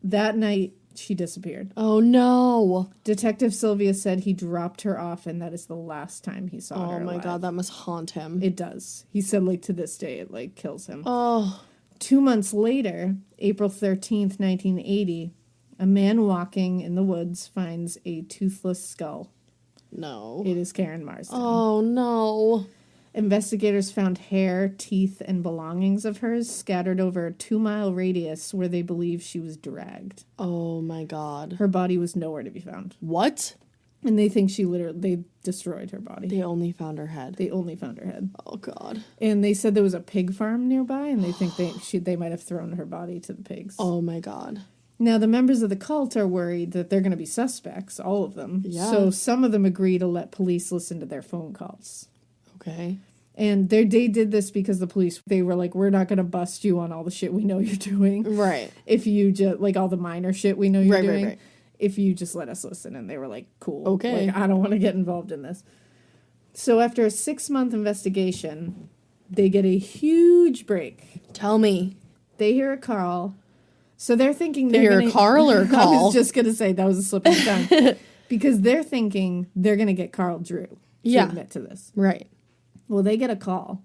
That night, she disappeared. Oh, no. Detective Sylvia said he dropped her off and that is the last time he saw her Oh, my alive. God. That must haunt him. It does. He said, like, to this day, it, like, kills him. Oh. 2 months later, April 13th, 1980, a man walking in the woods finds a toothless skull. No. It is Karen Marsden. Oh, no. Investigators found hair, teeth, and belongings of hers scattered over a 2-mile radius where they believe she was dragged. Oh, my God. Her body was nowhere to be found. What? And they think they destroyed her body. They only found her head. They only found her head. Oh, God. And they said there was a pig farm nearby, and they think they might have thrown her body to the pigs. Oh, my God. Now, the members of the cult are worried that they're going to be suspects, all of them. Yeah. So some of them agree to let police listen to their phone calls. Okay. And they did this because the police, they were like, we're not going to bust you on all the shit we know you're doing. Right. If you just, like all the minor shit we know you're doing. Right. If you just let us listen. And they were like, cool. Okay. Like, I don't want to get involved in this. So after a 6-month investigation, they get a huge break. Tell me. They hear a call. So they're thinking They hear a Carl or a I call? was just going to say that was a slip of the tongue. Because they're thinking they're going to get Carl Drew to admit to this. Right. Well, they get a call.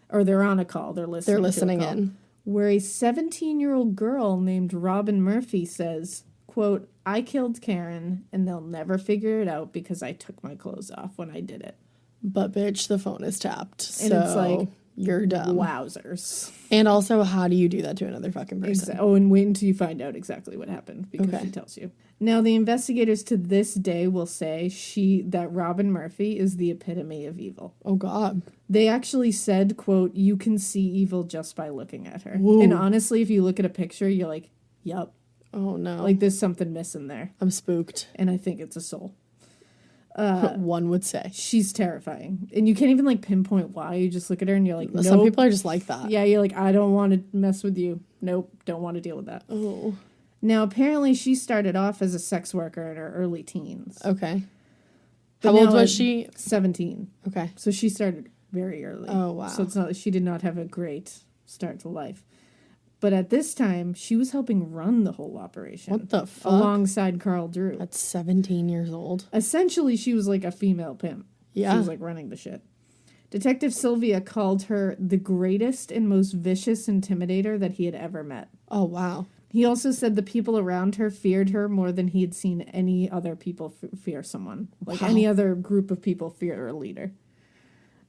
Or they're on a call. They're listening They're listening to a call, in. where a 17-year-old girl named Robin Murphy says, quote, I killed Karen and they'll never figure it out because I took my clothes off when I did it. But, bitch, the phone is tapped. And so it's like, you're dumb. Wowzers. And also, how do you do that to another fucking person? Oh, and wait until you find out exactly what happened because Okay. she tells you. Now, the investigators to this day will say that Robin Murphy is the epitome of evil. Oh, God. They actually said, quote, you can see evil just by looking at her. Whoa. And honestly, if you look at a picture, you're like, yup. Oh, no. Like, there's something missing there. I'm spooked. And I think it's a soul. One would say. She's terrifying. And you can't even, like, pinpoint why. You just look at her and you're like, nope. Some people are just like that. Yeah, you're like, I don't want to mess with you. Nope, don't want to deal with that. Oh. Now, apparently, she started off as a sex worker in her early teens. Okay. But How old now was at she? 17. Okay. So she started very early. Oh, wow. So it's not, she did not have a great start to life. But at this time, she was helping run the whole operation. What the fuck? Alongside Carl Drew. That's 17 years old. Essentially, she was like a female pimp. Yeah. She was like running the shit. Detective Sylvia called her the greatest and most vicious intimidator that he had ever met. Oh, wow. He also said the people around her feared her more than he had seen any other people fear someone. Like any other group of people fear a leader.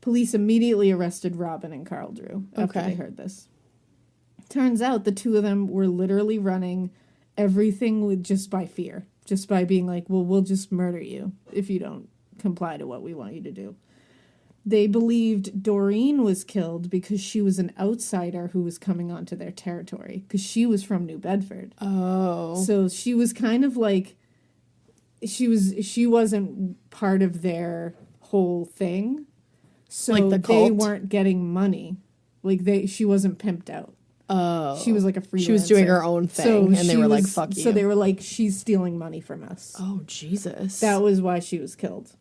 Police immediately arrested Robin and Carl Drew after they heard this. Turns out the two of them were literally running everything with just by fear. Just by being like, well, we'll just murder you if you don't comply to what we want you to do. They believed Doreen was killed because she was an outsider who was coming onto their territory. Because she was from New Bedford. Oh. So she was kind of like, she wasn't part of their whole thing. So like the they cult? weren't getting money. Like she wasn't pimped out. Oh. She was like a freelancer. She was doing her own thing, and they were like, fuck you. So they were like, she's stealing money from us. Oh, Jesus. That was why she was killed.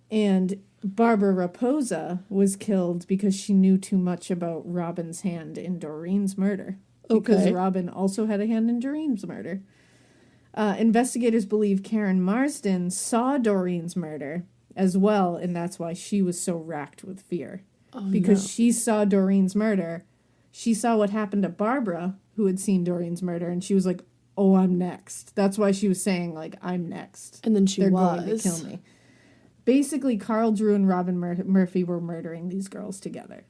And Barbara Raposa was killed because she knew too much about Robin's hand in Doreen's murder. Because Robin also had a hand in Doreen's murder. Investigators believe Karen Marsden saw Doreen's murder as well, and that's why she was so racked with fear. Because she saw Doreen's murder. She saw what happened to Barbara, who had seen Doreen's murder, and she was like, oh, I'm next. That's why she was saying, like, I'm next. And then They're going to kill me. Basically, Carl Drew and Robin Murphy were murdering these girls together.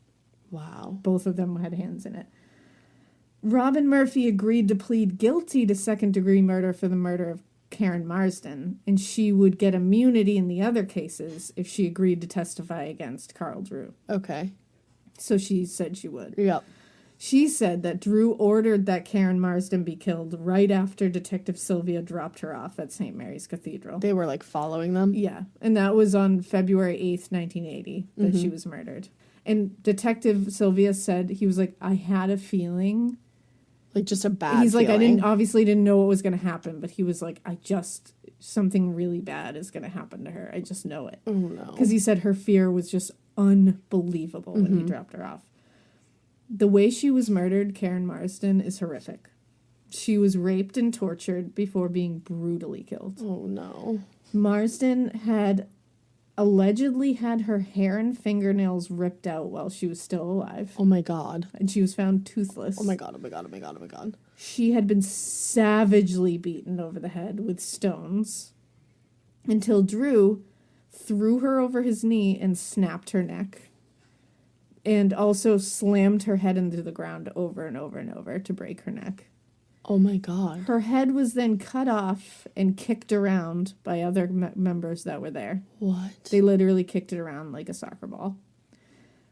Wow. Both of them had hands in it. Robin Murphy agreed to plead guilty to second-degree murder for the murder of Karen Marsden, and she would get immunity in the other cases if she agreed to testify against Carl Drew. Okay. So she said she would. Yep. She said that Drew ordered that Karen Marsden be killed right after Detective Sylvia dropped her off at St. Mary's Cathedral. They were, like, following them? Yeah, and that was on February 8th, 1980, that she was murdered. And Detective Sylvia said, he was like, I had a feeling. Like, just a bad He's like, feeling. I didn't know what was going to happen, but he was like, something really bad is going to happen to her. I just know it. Oh, no. Because he said her fear was just unbelievable when he dropped her off. The way she was murdered, Karen Marsden, is horrific. She was raped and tortured before being brutally killed. Oh, no. Marsden had allegedly had her hair and fingernails ripped out while she was still alive. Oh, my God. And she was found toothless. Oh, my God, oh, my God, oh, my God, oh, my God. She had been savagely beaten over the head with stones until Drew threw her over his knee and snapped her neck. And also slammed her head into the ground over and over and over to break her neck. Oh, my God. Her head was then cut off and kicked around by other members that were there. What? They literally kicked it around like a soccer ball.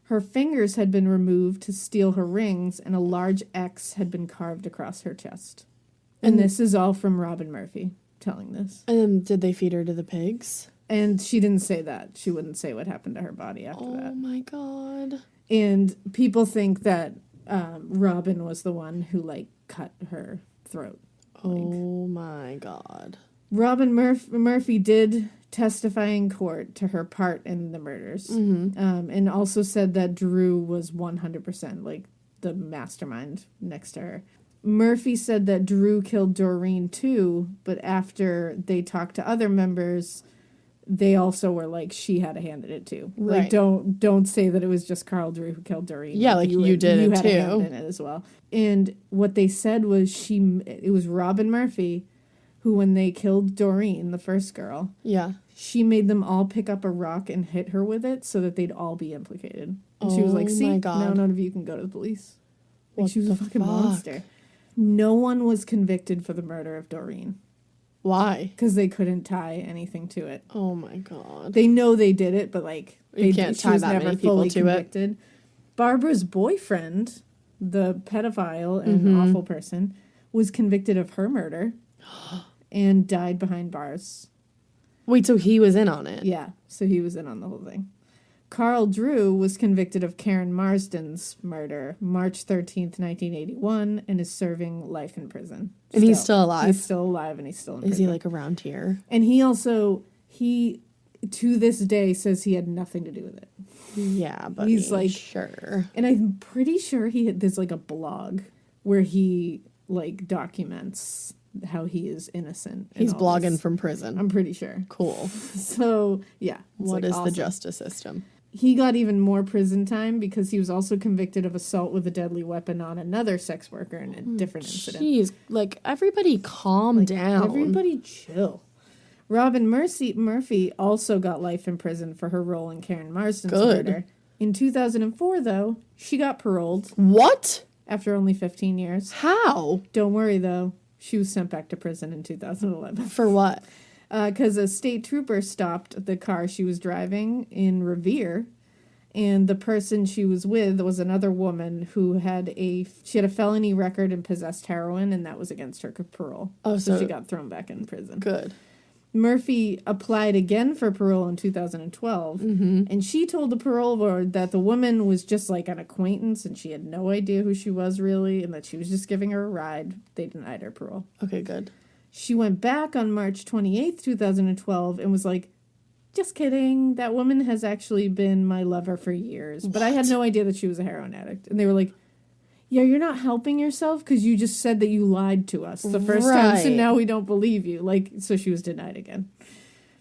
Her fingers had been removed to steal her rings, and a large X had been carved across her chest. And this is all from Robin Murphy telling this. And then did they feed her to the pigs? And she didn't say that. She wouldn't say what happened to her body after that. Oh, my God. And people think that Robin was the one who, like, cut her throat. Oh, my God. Robin Murphy did testify in court to her part in the murders. And also said that Drew was 100%, like, the mastermind next to her. Murphy said that Drew killed Doreen, too, but after they talked to other members, they also were like, she had a hand in it too. Right. Like, don't say that it was just Carl Drew who killed Doreen. Yeah, like you did it had too. a hand in it as well. And what they said was it was Robin Murphy who, when they killed Doreen, the first girl, Yeah. she made them all pick up a rock and hit her with it so that they'd all be implicated. And she was like, see, my God. now none of you can go to the police. Like, What she was a the fucking fuck? monster. No one was convicted for the murder of Doreen Why? because they couldn't tie anything to it. Oh, my God. They know they did it, but, like, You can't she tie was that never many people fully to it. convicted. Barbara's boyfriend, the pedophile and awful person, was convicted of her murder and died behind bars. Wait, so he was in on it? Yeah, so he was in on the whole thing. Carl Drew was convicted of Karen Marsden's murder March 13th, 1981, and is serving life in prison. And he's still alive? He's still alive, and he's still in prison. Is he, like, around here? And he also, to this day, says he had nothing to do with it. Yeah, but He's like- sure. And I'm pretty sure there's, like, a blog where he like documents how he is innocent. He's blogging from prison. I'm pretty sure. Cool. So yeah, What like is the awesome. justice system? He got even more prison time because he was also convicted of assault with a deadly weapon on another sex worker in a different incident. Jeez, like everybody calm down. Everybody chill. Robin Murphy also got life in prison for her role in Karen Marsden's murder. In 2004, though, she got paroled What? after only 15 years. How? Don't worry, though. She was sent back to prison in 2011. For what? Because a state trooper stopped the car she was driving in Revere, and the person she was with was another woman who had a felony record and possessed heroin, and that was against her parole. Oh, so so she got thrown back in prison. Good. Murphy applied again for parole in 2012, and she told the parole board that the woman was just like an acquaintance and she had no idea who she was really, and that she was just giving her a ride. They denied her parole. Okay, good. She went back on March 28th, 2012, and was like, just kidding. That woman has actually been my lover for years, but I had no idea that she was a heroin addict. And they were like, yeah, you're not helping yourself because you just said that you lied to us the first time, so Right. now we don't believe you. Like, so she was denied again.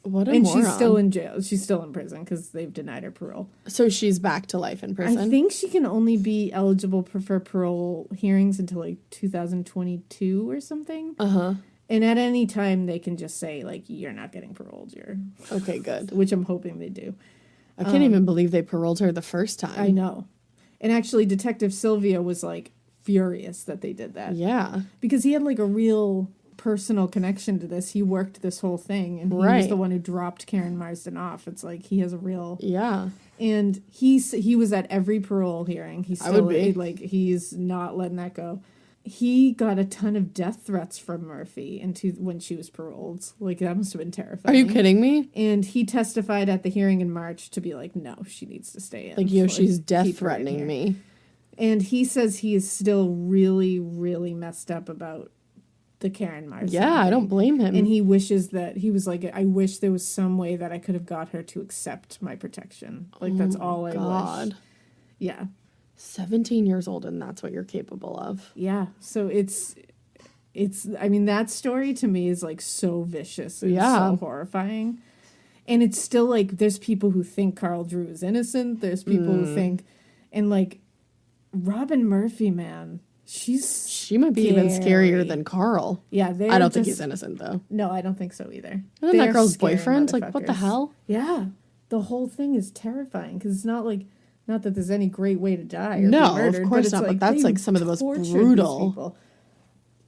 What a And moron. she's still in jail. She's still in prison because they've denied her parole. So she's back to life in prison? I think she can only be eligible for parole hearings until like 2022 or something. Uh-huh. And at any time, they can just say, like, you're not getting paroled. Okay, good. Which I'm hoping they do. I can't even believe they paroled her the first time. I know. And actually, Detective Sylvia was, like, furious that they did that. Yeah. Because he had, like, a real personal connection to this. He worked this whole thing. And he was the one who dropped Karen Marsden off. It's like, he has a real... Yeah. And he was at every parole hearing. He still, I would be. Like, he's not letting that go. He got a ton of death threats from Murphy when she was paroled. Like, that must have been terrifying. Are you kidding me? And he testified at the hearing in March to be like, no, she needs to stay in. Like, yo, she's keep death her in threatening here. me. And he says he is still really, really messed up about the Karen Marsden Yeah, I thing. don't blame him. And he wishes that, he was like, I wish there was some way that I could have got her to accept my protection. Like, that's all I wish. Yeah. 17 years old, and that's what you're capable of. Yeah. So it's, I mean, that story to me is like so vicious and so horrifying. And it's still like, there's people who think Carl Drew is innocent. There's people who think, and like, Robin Murphy, man, she might be even scarier than Carl. Yeah. I don't think he's innocent, though. No, I don't think so either. Isn't that girl's scary boyfriend? Like, what the motherfuckers. hell? Yeah. The whole thing is terrifying because it's not like, not that there's any great way to die or No, be murdered, of course but it's not, but like that's they like some of the most tortured these brutal. people.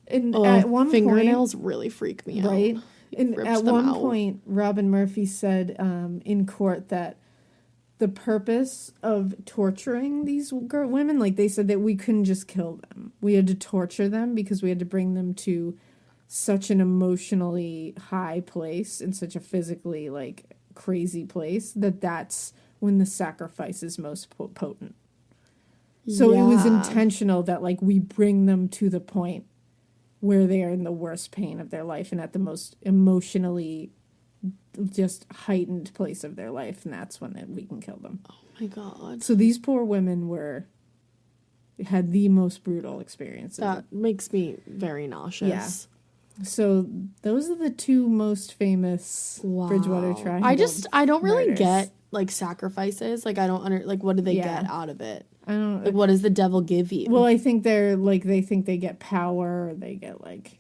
And at one fingernails point, really freak me out. right? And rips at them one out. point, Robin Murphy said in court that the purpose of torturing these women, like they said that we couldn't just kill them. We had to torture them because we had to bring them to such an emotionally high place and such a physically like crazy place that's when the sacrifice is most potent. So it was intentional that like we bring them to the point where they are in the worst pain of their life and at the most emotionally just heightened place of their life, and that's when we can kill them. Oh my God. So these poor women had the most brutal experiences. That makes me very nauseous. Yeah. So those are the two most famous Bridgewater Triangle. I don't really murders. get like sacrifices. Like I don't like what do they get out of it? I don't Like what does the devil give you? Well, I think they think they get power, or they get like,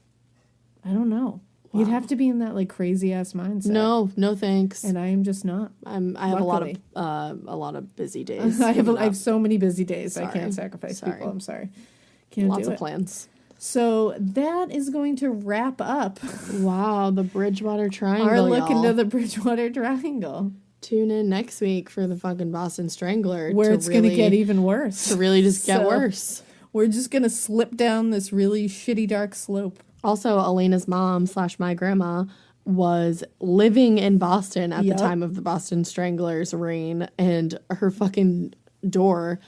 I don't know. You'd have to be in that like crazy ass mindset. No thanks. And I am just not. I have a lot of busy days. I have so many busy days. I can't sacrifice people. I'm sorry. Can't Lots do of it. plans. So that is going to wrap up Wow, the Bridgewater Triangle. our look y'all. into the Bridgewater Triangle, Tune in next week for the fucking Boston Strangler. where to it's going to really- get even worse. to really just get So, worse. We're just going to slip down this really shitty dark slope. Also, Alaina's mom / my grandma was living in Boston at the time of the Boston Stranglers' reign, and her fucking door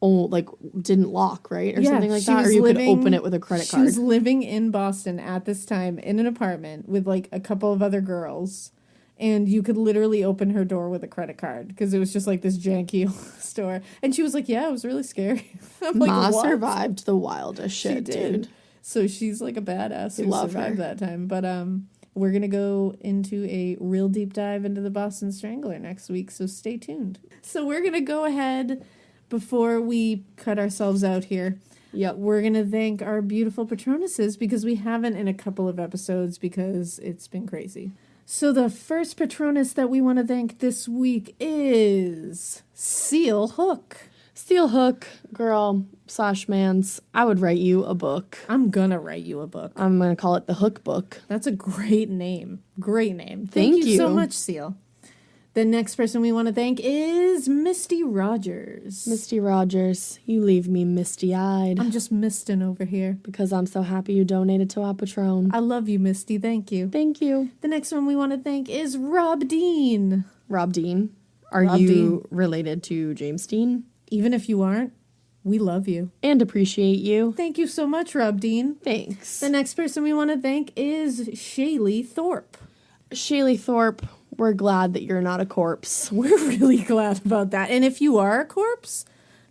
didn't lock, right? Or something like she that. was Or you living- could open it with a credit She card. was living in Boston at this time in an apartment with like a couple of other girls. And you could literally open her door with a credit card because it was just like this janky store. And she was like, yeah, it was really scary. I'm like, Ma what? survived the wildest shit, dude. So she's like a badass who love survived her. that time. But we're going to go into a real deep dive into the Boston Strangler next week. So stay tuned. So we're going to go ahead before we cut ourselves out here. Yep. We're going to thank our beautiful patronesses because we haven't in a couple of episodes because it's been crazy. So the first patronus that we want to thank this week is Seal Hook. Steel Hook, girl, /mans, I would write you a book. I'm going to write you a book. I'm going to call it the Hook Book. That's a great name. Great name. Thank you so you. much, Seal. The next person we want to thank is Misty Rogers. Misty Rogers, you leave me misty-eyed I'm just misting over here. because I'm so happy you donated to our Patron. I love you, Misty. Thank you. Thank you. The next one we want to thank is Rob Dean. Rob Dean, are Rob you Dean. related to James Dean? Even if you aren't, we love you. And appreciate you. Thank you so much, Rob Dean. Thanks. The next person we want to thank is Shaylee Thorpe. Shaylee Thorpe, we're glad that you're not a corpse. We're really glad about that. And if you are a corpse,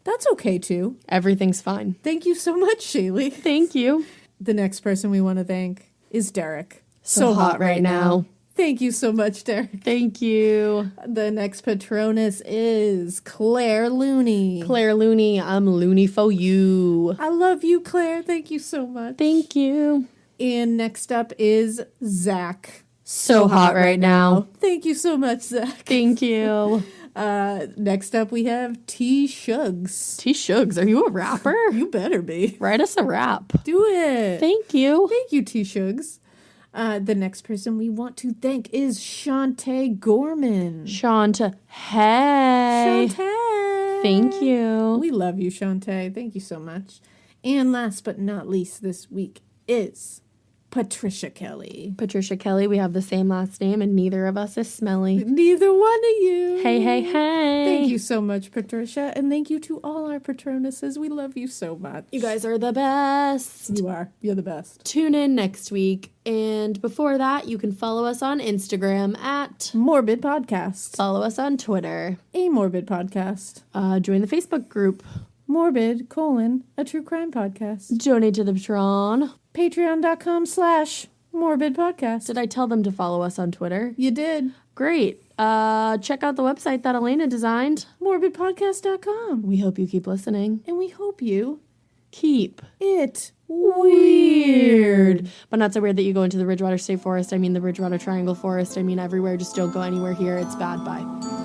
that's okay too. Everything's fine. Thank you so much, Shaylee. Thank you. The next person we want to thank is Derek. So hot right now. Thank you so much, Derek. Thank you. The next patronus is Claire Looney. Claire Looney, I'm loony for you. I love you, Claire. Thank you so much. Thank you. And next up is Zach. So hot right now. Thank you so much, Zach. Thank you. Next up we have T. Shugs. T. Shugs, are you a rapper? You better be. Write us a rap. Do it. Thank you. Thank you, T. Shugs. The next person we want to thank is Shantae Gorman. Shanta, hey. Shantae. Thank you. We love you, Shantae. Thank you so much. And last but not least this week is Patricia Kelley. Patricia Kelley, we have the same last name and neither of us is smelly. Neither one of you. Hey, hey, hey. Thank you so much, Patricia. And thank you to all our patronesses. We love you so much. You guys are the best. You are. You're the best. Tune in next week. And before that, you can follow us on Instagram at Morbid Podcast. follow us on Twitter. A Morbid Podcast. Join the Facebook group. Morbid, a true crime podcast. Donate to the Patron. Patreon.com/Morbid Podcast. Did I tell them to follow us on Twitter? You did. Great. Check out the website that Alaina designed. Morbidpodcast.com. We hope you keep listening. And we hope you Keep it weird. But not so weird that you go into the Bridgewater State Forest. I mean the Bridgewater Triangle Forest. I mean everywhere. Just don't go anywhere here. It's bad. Bye.